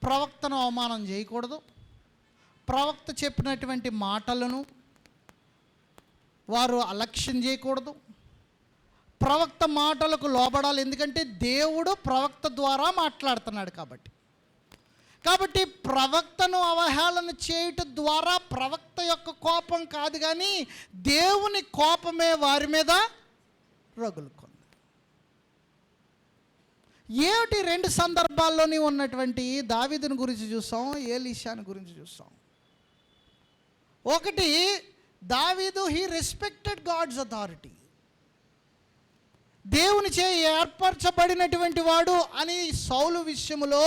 ప్రవక్తను అవమానం చేయకూడదు, ప్రవక్త చెప్పినటువంటి మాటలను వారు అలక్ష్యం చేయకూడదు, ప్రవక్త మాటలకు లోబడాలి. ఎందుకంటే దేవుడు ప్రవక్త ద్వారా మాట్లాడుతున్నాడు కాబట్టి ప్రవక్తను అవహేళన చేయటం ద్వారా ప్రవక్త యొక్క కోపం కాదు, కానీ దేవుని కోపమే వారి మీద రగులుకుంది. ఏమిటి 2 సందర్భాల్లోని ఉన్నటువంటి దావీదుని గురించి చూస్తాం, ఎలీషాని గురించి చూస్తాం. ఒకటి, దావీదు హీ రెస్పెక్టెడ్ గాడ్స్ అథారిటీ. దేవుని చే ఏర్పరచబడినటువంటి వాడు అని సౌలు విషయంలో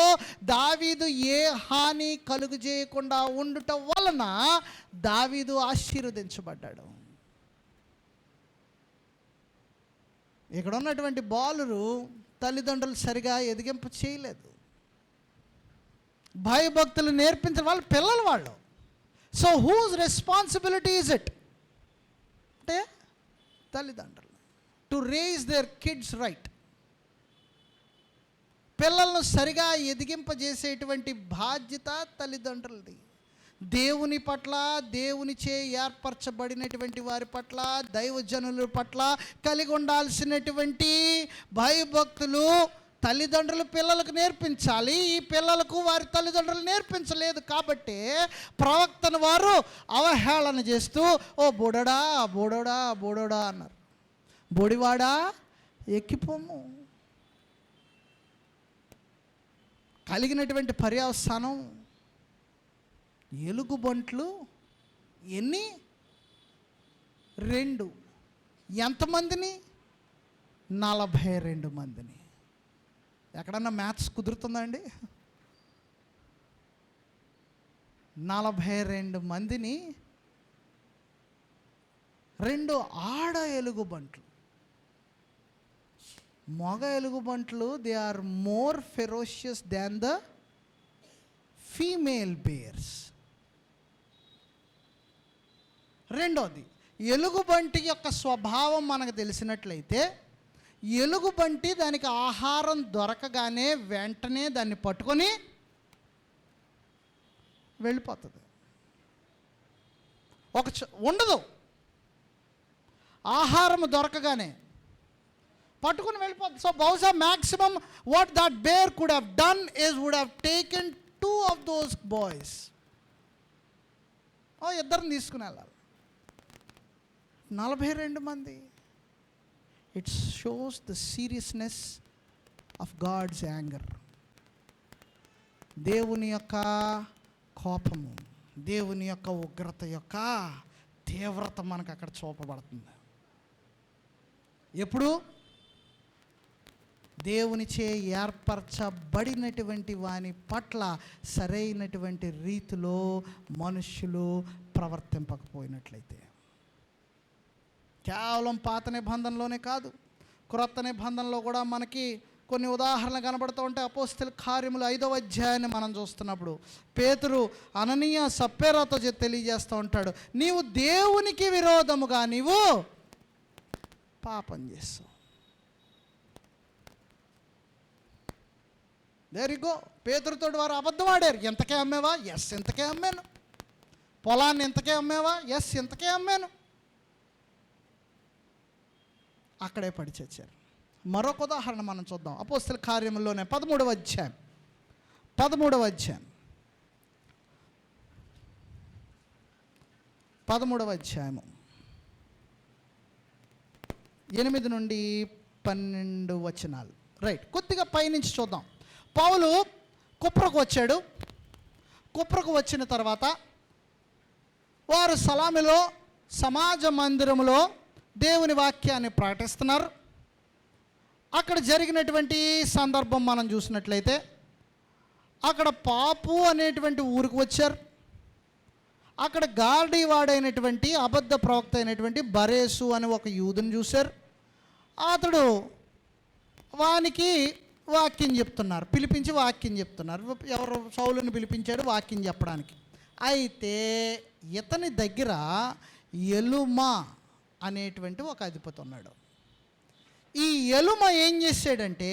దావీదు ఏ హాని కలుగు చేయకుండా ఉండటం వలన దావీదు ఆశీర్వదించబడ్డాడు. ఇక్కడ ఉన్నటువంటి బాలురు తల్లిదండ్రులు సరిగా ఎదిగింప చేయలేదు, భయభక్తులు నేర్పించిన వాళ్ళు పిల్లలు వాళ్ళు. So whose responsibility is it అంటే తల్లిదండ్రులు to raise their kids right. పిల్లలను సరిగా ఎదిగింపజేసేటువంటి బాధ్యత తల్లిదండ్రులది. దేవుని పట్ల, దేవునిచే ఏర్పరచబడినటువంటి వారి పట్ల, దైవజనుల పట్ల కలిగి ఉండాల్సినటువంటి భయభక్తులు తల్లిదండ్రులు పిల్లలకు నేర్పించాలి. ఈ పిల్లలకు వారి తల్లిదండ్రులు నేర్పించలేదు కాబట్టి ప్రవక్తను వారు అవహేళన చేస్తూ ఓ బోడోడా బోడోడా బోడోడా అన్నారు. బోడివాడా ఎక్కిపోము. కలిగినటువంటి పర్యవసానం ఎలుగుబంట్లు ఎన్ని? 2. ఎంతమందిని? 42 మందిని. ఎక్కడన్నా మ్యాథ్స్ కుదురుతుందండి? 42 మందిని 2 ఆడ ఎలుగుబంట్లు. మగ ఎలుగుబంట్లు they are more ferocious than the female bears. రెండోది, ఎలుగుబంటి యొక్క స్వభావం మనకు తెలిసినట్లయితే, ఎలుగుబంటి దానికి ఆహారం దొరకగానే వెంటనే దాన్ని పట్టుకొని వెళ్ళిపోతుంది. ఉండదు, ఆహారం దొరకగానే పట్టుకుని వెళ్ళిపోతుంది. సో బహుశా maximum what that bear could have done is would have taken 2 of those boys. ఇద్దరిని తీసుకుని వెళ్ళాలి. 42 మంది. It shows the seriousness of God's anger. దేవుని యొక్క కోపము, దేవుని యొక్క ఉగ్రత యొక్క తీవ్రత మనకు అక్కడ చూపబడుతుంది. ఎప్పుడు? దేవునిచే ఏర్పరచబడినటువంటి వాని పట్ల సరైనటువంటి రీతిలో మనుష్యులు ప్రవర్తింపకపోయినట్లయితే. కేవలం పాత నిబంధనలోనే కాదు, క్రొత్త నిబంధనలో కూడా మనకి కొన్ని ఉదాహరణలు కనబడుతూ ఉంటాయి. అపోస్తల కార్యములు 5వ అధ్యాయాన్ని మనం చూస్తున్నప్పుడు పేతురు అననీయ సప్పేరాతో తెలియజేస్తూ ఉంటాడు, నీవు దేవునికి విరోధముగా నీవు పాపం చేస్తావు. There you go. పేతురుతోటి వారు అబద్ధం ఆడారు. ఎంతకే అమ్మేవా? ఎస్, ఇంతకే అమ్మాను. పొలాన్ని ఎంతకే అమ్మేవా? ఎస్, ఇంతకే అమ్మాను. అక్కడే పడి చచ్చారు. మరొక ఉదాహరణ మనం చూద్దాం. అపోస్తల కార్యముల్లోనే 13వ అధ్యాయం 13వ అధ్యాయము 8 నుండి 12 వచనాలు. రైట్, కొద్దిగా పైనుంచి చూద్దాం. పౌలు కుప్రకు వచ్చాడు. కుప్రకు వచ్చిన తర్వాత వారు సలామిలో సమాజ మందిరములో దేవుని వాక్యాన్ని ప్రకటిస్తున్నారు. అక్కడ జరిగినటువంటి సందర్భం మనం చూసినట్లయితే, అక్కడ పాపు అనేటువంటి ఊరికి వచ్చారు. అక్కడ గార్డీవాడైనటువంటి అబద్ధ ప్రవక్త అయినటువంటి బరేసు అని ఒక యూదుని చూశారు. అతడు వానికి వాక్యం చెప్తున్నారు, పిలిపించి వాక్యం చెప్తున్నారు. ఎవరు? సౌలుని పిలిపించాడు వాక్యం చెప్పడానికి. అయితే ఇతని దగ్గర ఎలుమా అనేటువంటి ఒక అధిపతి ఉన్నాడు. ఈ ఎలుమ ఏం చేశాడంటే,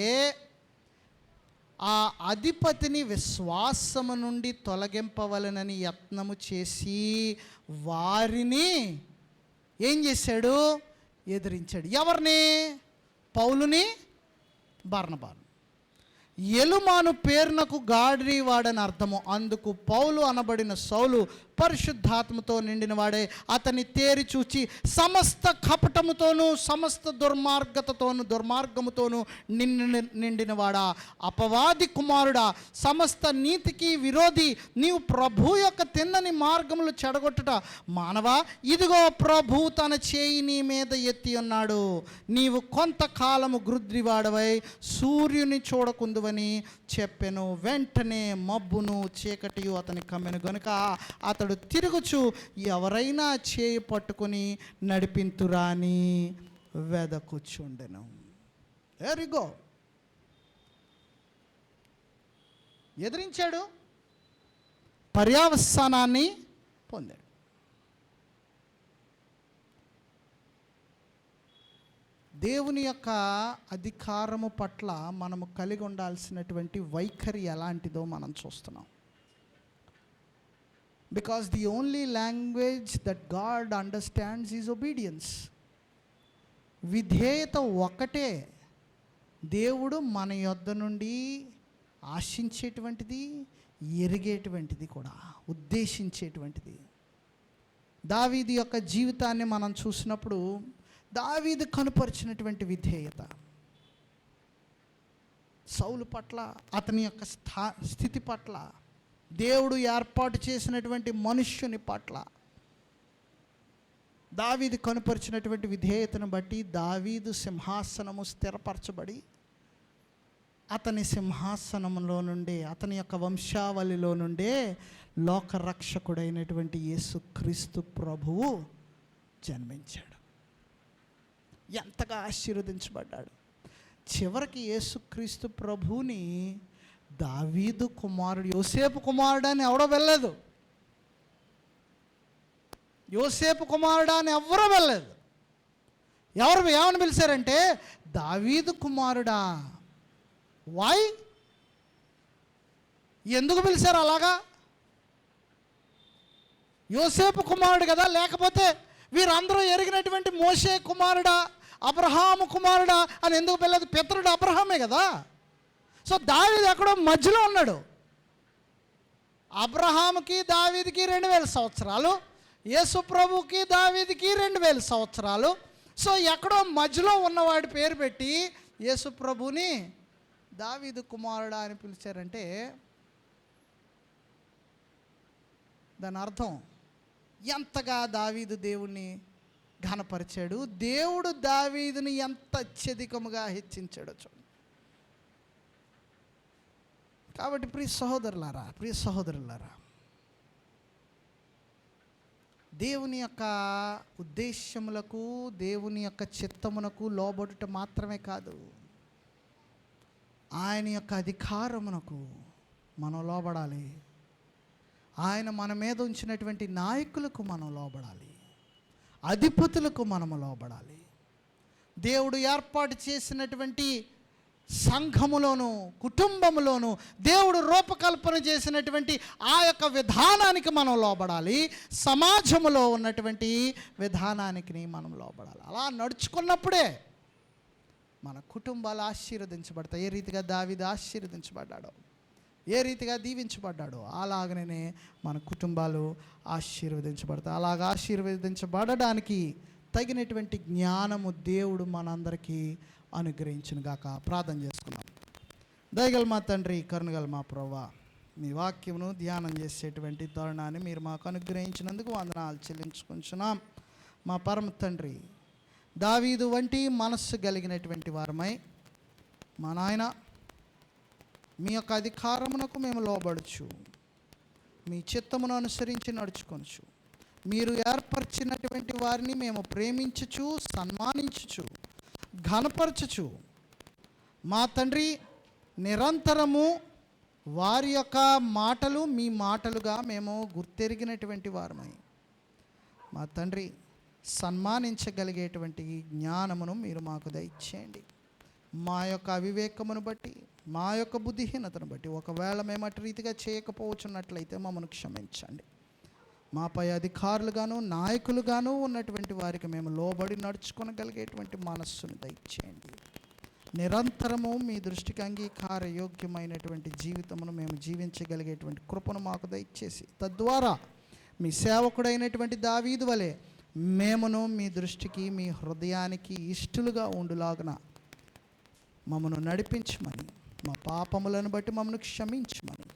ఆ అధిపతిని విశ్వాసము నుండి తొలగింపవలనని యత్నము చేసి వారిని ఏం చేశాడు? ఎదిరించాడు. ఎవరిని? పౌలుని, బర్నబాను. ఎలుమాను పేరునకు గాడ్రీవాడని అర్థము. అందుకు పౌలు అనబడిన సౌలు పరిశుద్ధాత్మతో నిండినవాడే అతన్ని తేరి చూచి సమస్త కపటముతోనూ సమస్త దుర్మార్గముతోనూ నిండినవాడా, అపవాది కుమారుడా, సమస్త నీతికి విరోధి, నీవు ప్రభు యొక్క తిన్నని మార్గములు చెడగొట్టుట మానవా, ఇదిగో ప్రభు తన చేయి నీ మీద ఎత్తి ఉన్నాడు. నీవు కొంతకాలము గృద్రివాడవై సూర్యుని చూడకుందువని చెప్పెను. వెంటనే మబ్బును చీకటియు అతని కమ్మెను గనుక అతడు తిరుగుచు ఎవరైనా చేయి పట్టుకుని నడిపింతురా అని వెదకుచుండెను. There you go. ఎదిరించాడు, పర్యవసానాన్ని పొందాడు. దేవుని యొక్క అధికారము పట్ల మనము కలిగి ఉండాల్సినటువంటి వైఖరి ఎలాంటిదో మనం చూస్తున్నాం. Because the only language that God understands is obedience. విధేయత ఒకటే దేవుడు మన యొద్ద నుండి ఆశించేటువంటిది, ఎరిగేటువంటిది కూడా, ఉద్దేశించేటువంటిది. దావీదు యొక్క జీవితాన్ని మనం చూసినప్పుడు దావీదు కనుపరిచినటువంటి విధేయత సౌలు పట్ల, అతని యొక్క స్థితి పట్ల, దేవుడు ఏర్పాటు చేసినటువంటి మనుష్యుని పట్ల దావీదు కనుపరిచినటువంటి విధేయతను బట్టి దావీదు సింహాసనము స్థిరపరచబడి అతని సింహాసనంలో నుండే, అతని యొక్క వంశావళిలో నుండే లోకరక్షకుడైనటువంటి యేసుక్రీస్తు ప్రభువు జన్మించాడు. ఎంతగా ఆశీర్వదించబడ్డాడు. చివరికి యేసుక్రీస్తు ప్రభువుని దావీదు కుమారుడు, యోసేపు కుమారుడు అని ఎవడో వెళ్ళలేదు. యోసేపు కుమారుడు అని ఎవరో వెళ్ళలేదు. ఏమని పిలిచారంటే దావీదు కుమారుడా. వై? ఎందుకు పిలిచారు అలాగా? యోసేపు కుమారుడు కదా, లేకపోతే వీరందరూ ఎరిగినటువంటి మోషే కుమారుడా, అబ్రహాము కుమారుడా అని ఎందుకు పిల్లదు? పితరుడు అబ్రహామే కదా. సో దావీదు ఎక్కడో మధ్యలో ఉన్నాడు. అబ్రహాముకి దావీదుకి 2000 సంవత్సరాలు, యేసు ప్రభుకి దావీదుకి 2000 సంవత్సరాలు. సో ఎక్కడో మధ్యలో ఉన్నవాడి పేరు పెట్టి యేసు ప్రభుని దావీదు కుమారుడా అని పిలిచారంటే దాని అర్థం ఎంతగా దావీదు దేవుణ్ణి ఘనపరిచాడు, దేవుడు దావీదుని ఎంత అత్యధికముగా హెచ్చించాడో చూడండి. కాబట్టి ప్రియ సహోదరులారా, దేవుని యొక్క ఉద్దేశములకు, దేవుని యొక్క చిత్తమునకు లోబడుట మాత్రమే కాదు, ఆయన యొక్క అధికారమునకు మనం లోబడాలి. ఆయన మన మీద ఉంచినటువంటి నాయకులకు మనం లోబడాలి, అధిపతులకు మనము లోబడాలి. దేవుడు ఏర్పాటు చేసినటువంటి సంఘములోను, కుటుంబములోను దేవుడు రూపకల్పన చేసినటువంటి ఆ యొక్క విధానానికి మనం లోబడాలి. సమాజంలో ఉన్నటువంటి విధానానికి మనం లోబడాలి. అలా నడుచుకున్నప్పుడే మన కుటుంబాలు ఆశీర్వదించబడతాయి. ఏ రీతిగా దావీదు ఆశీర్వదించబడ్డాడో, ఏ రీతిగా దీవించబడ్డాడో అలాగనే మన కుటుంబాలు ఆశీర్వదించబడతాయి. అలాగ ఆశీర్వదించబడడానికి తగినటువంటి జ్ఞానము దేవుడు మనందరికీ అనుగ్రహించును గాక. ప్రార్థన చేసుకున్నాం. దయగల మా తండ్రి, కరుణగల మా ప్రభువా, మీ వాక్యమును ధ్యానం చేసేటువంటి తరుణాన్ని మీరు మాకు అనుగ్రహించినందుకు వందనాలు చెల్లించుకుంటున్నాం. మా పరమ తండ్రి, దావీదు వంటి మనస్సు కలిగినటువంటి వారమై మా నాయన మీ యొక్క అధికారమునకు మేము లోబడుచు, మీ చిత్తమును అనుసరించి నడుచుకొనుచు, మీరు ఏర్పరిచినటువంటి వారిని మేము ప్రేమించుచు, సన్మానించుచు, ఘనపరచుచు, మా తండ్రి నిరంతరము వారి యొక్క మాటలు మీ మాటలుగా మేము గుర్తెరిగినటువంటి వారమై మా తండ్రి సన్మానించగలిగేటువంటి జ్ఞానమును మీరు మాకు దయచేయండి. మా యొక్క అవివేకమును బట్టి, మా యొక్క బుద్ధిహీనతను బట్టి ఒకవేళ మేము అటు రీతిగా చేయకపోవచ్చున్నట్లయితే మమ్మల్ని క్షమించండి. మాపై అధికారులుగాను నాయకులుగాను ఉన్నటువంటి వారికి మేము లోబడి నడుచుకొనగలిగేటువంటి మనస్సును దయచేయండి. నిరంతరము మీ దృష్టికి అంగీకారయోగ్యమైనటువంటి జీవితమును మేము జీవించగలిగేటువంటి కృపను మాకు దయచేసి, తద్వారా మీ సేవకుడైనటువంటి దావీదు వలె మేమును మీ దృష్టికి, మీ హృదయానికి ఇష్టలుగా ఉండులాగున మమ్మను నడిపించమని, మా పాపములను బట్టి మమ్మను క్షమించమని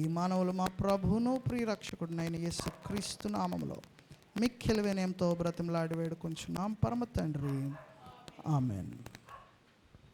ఈ మానవులు మా ప్రభువును ప్రియరక్షకుడునైన యేసుక్రీస్తు నామములో మిక్కిలి వినయంతో బ్రతిమలాడి వేడుకొంచున్నాం పరమ తండ్రి. ఆమెన్.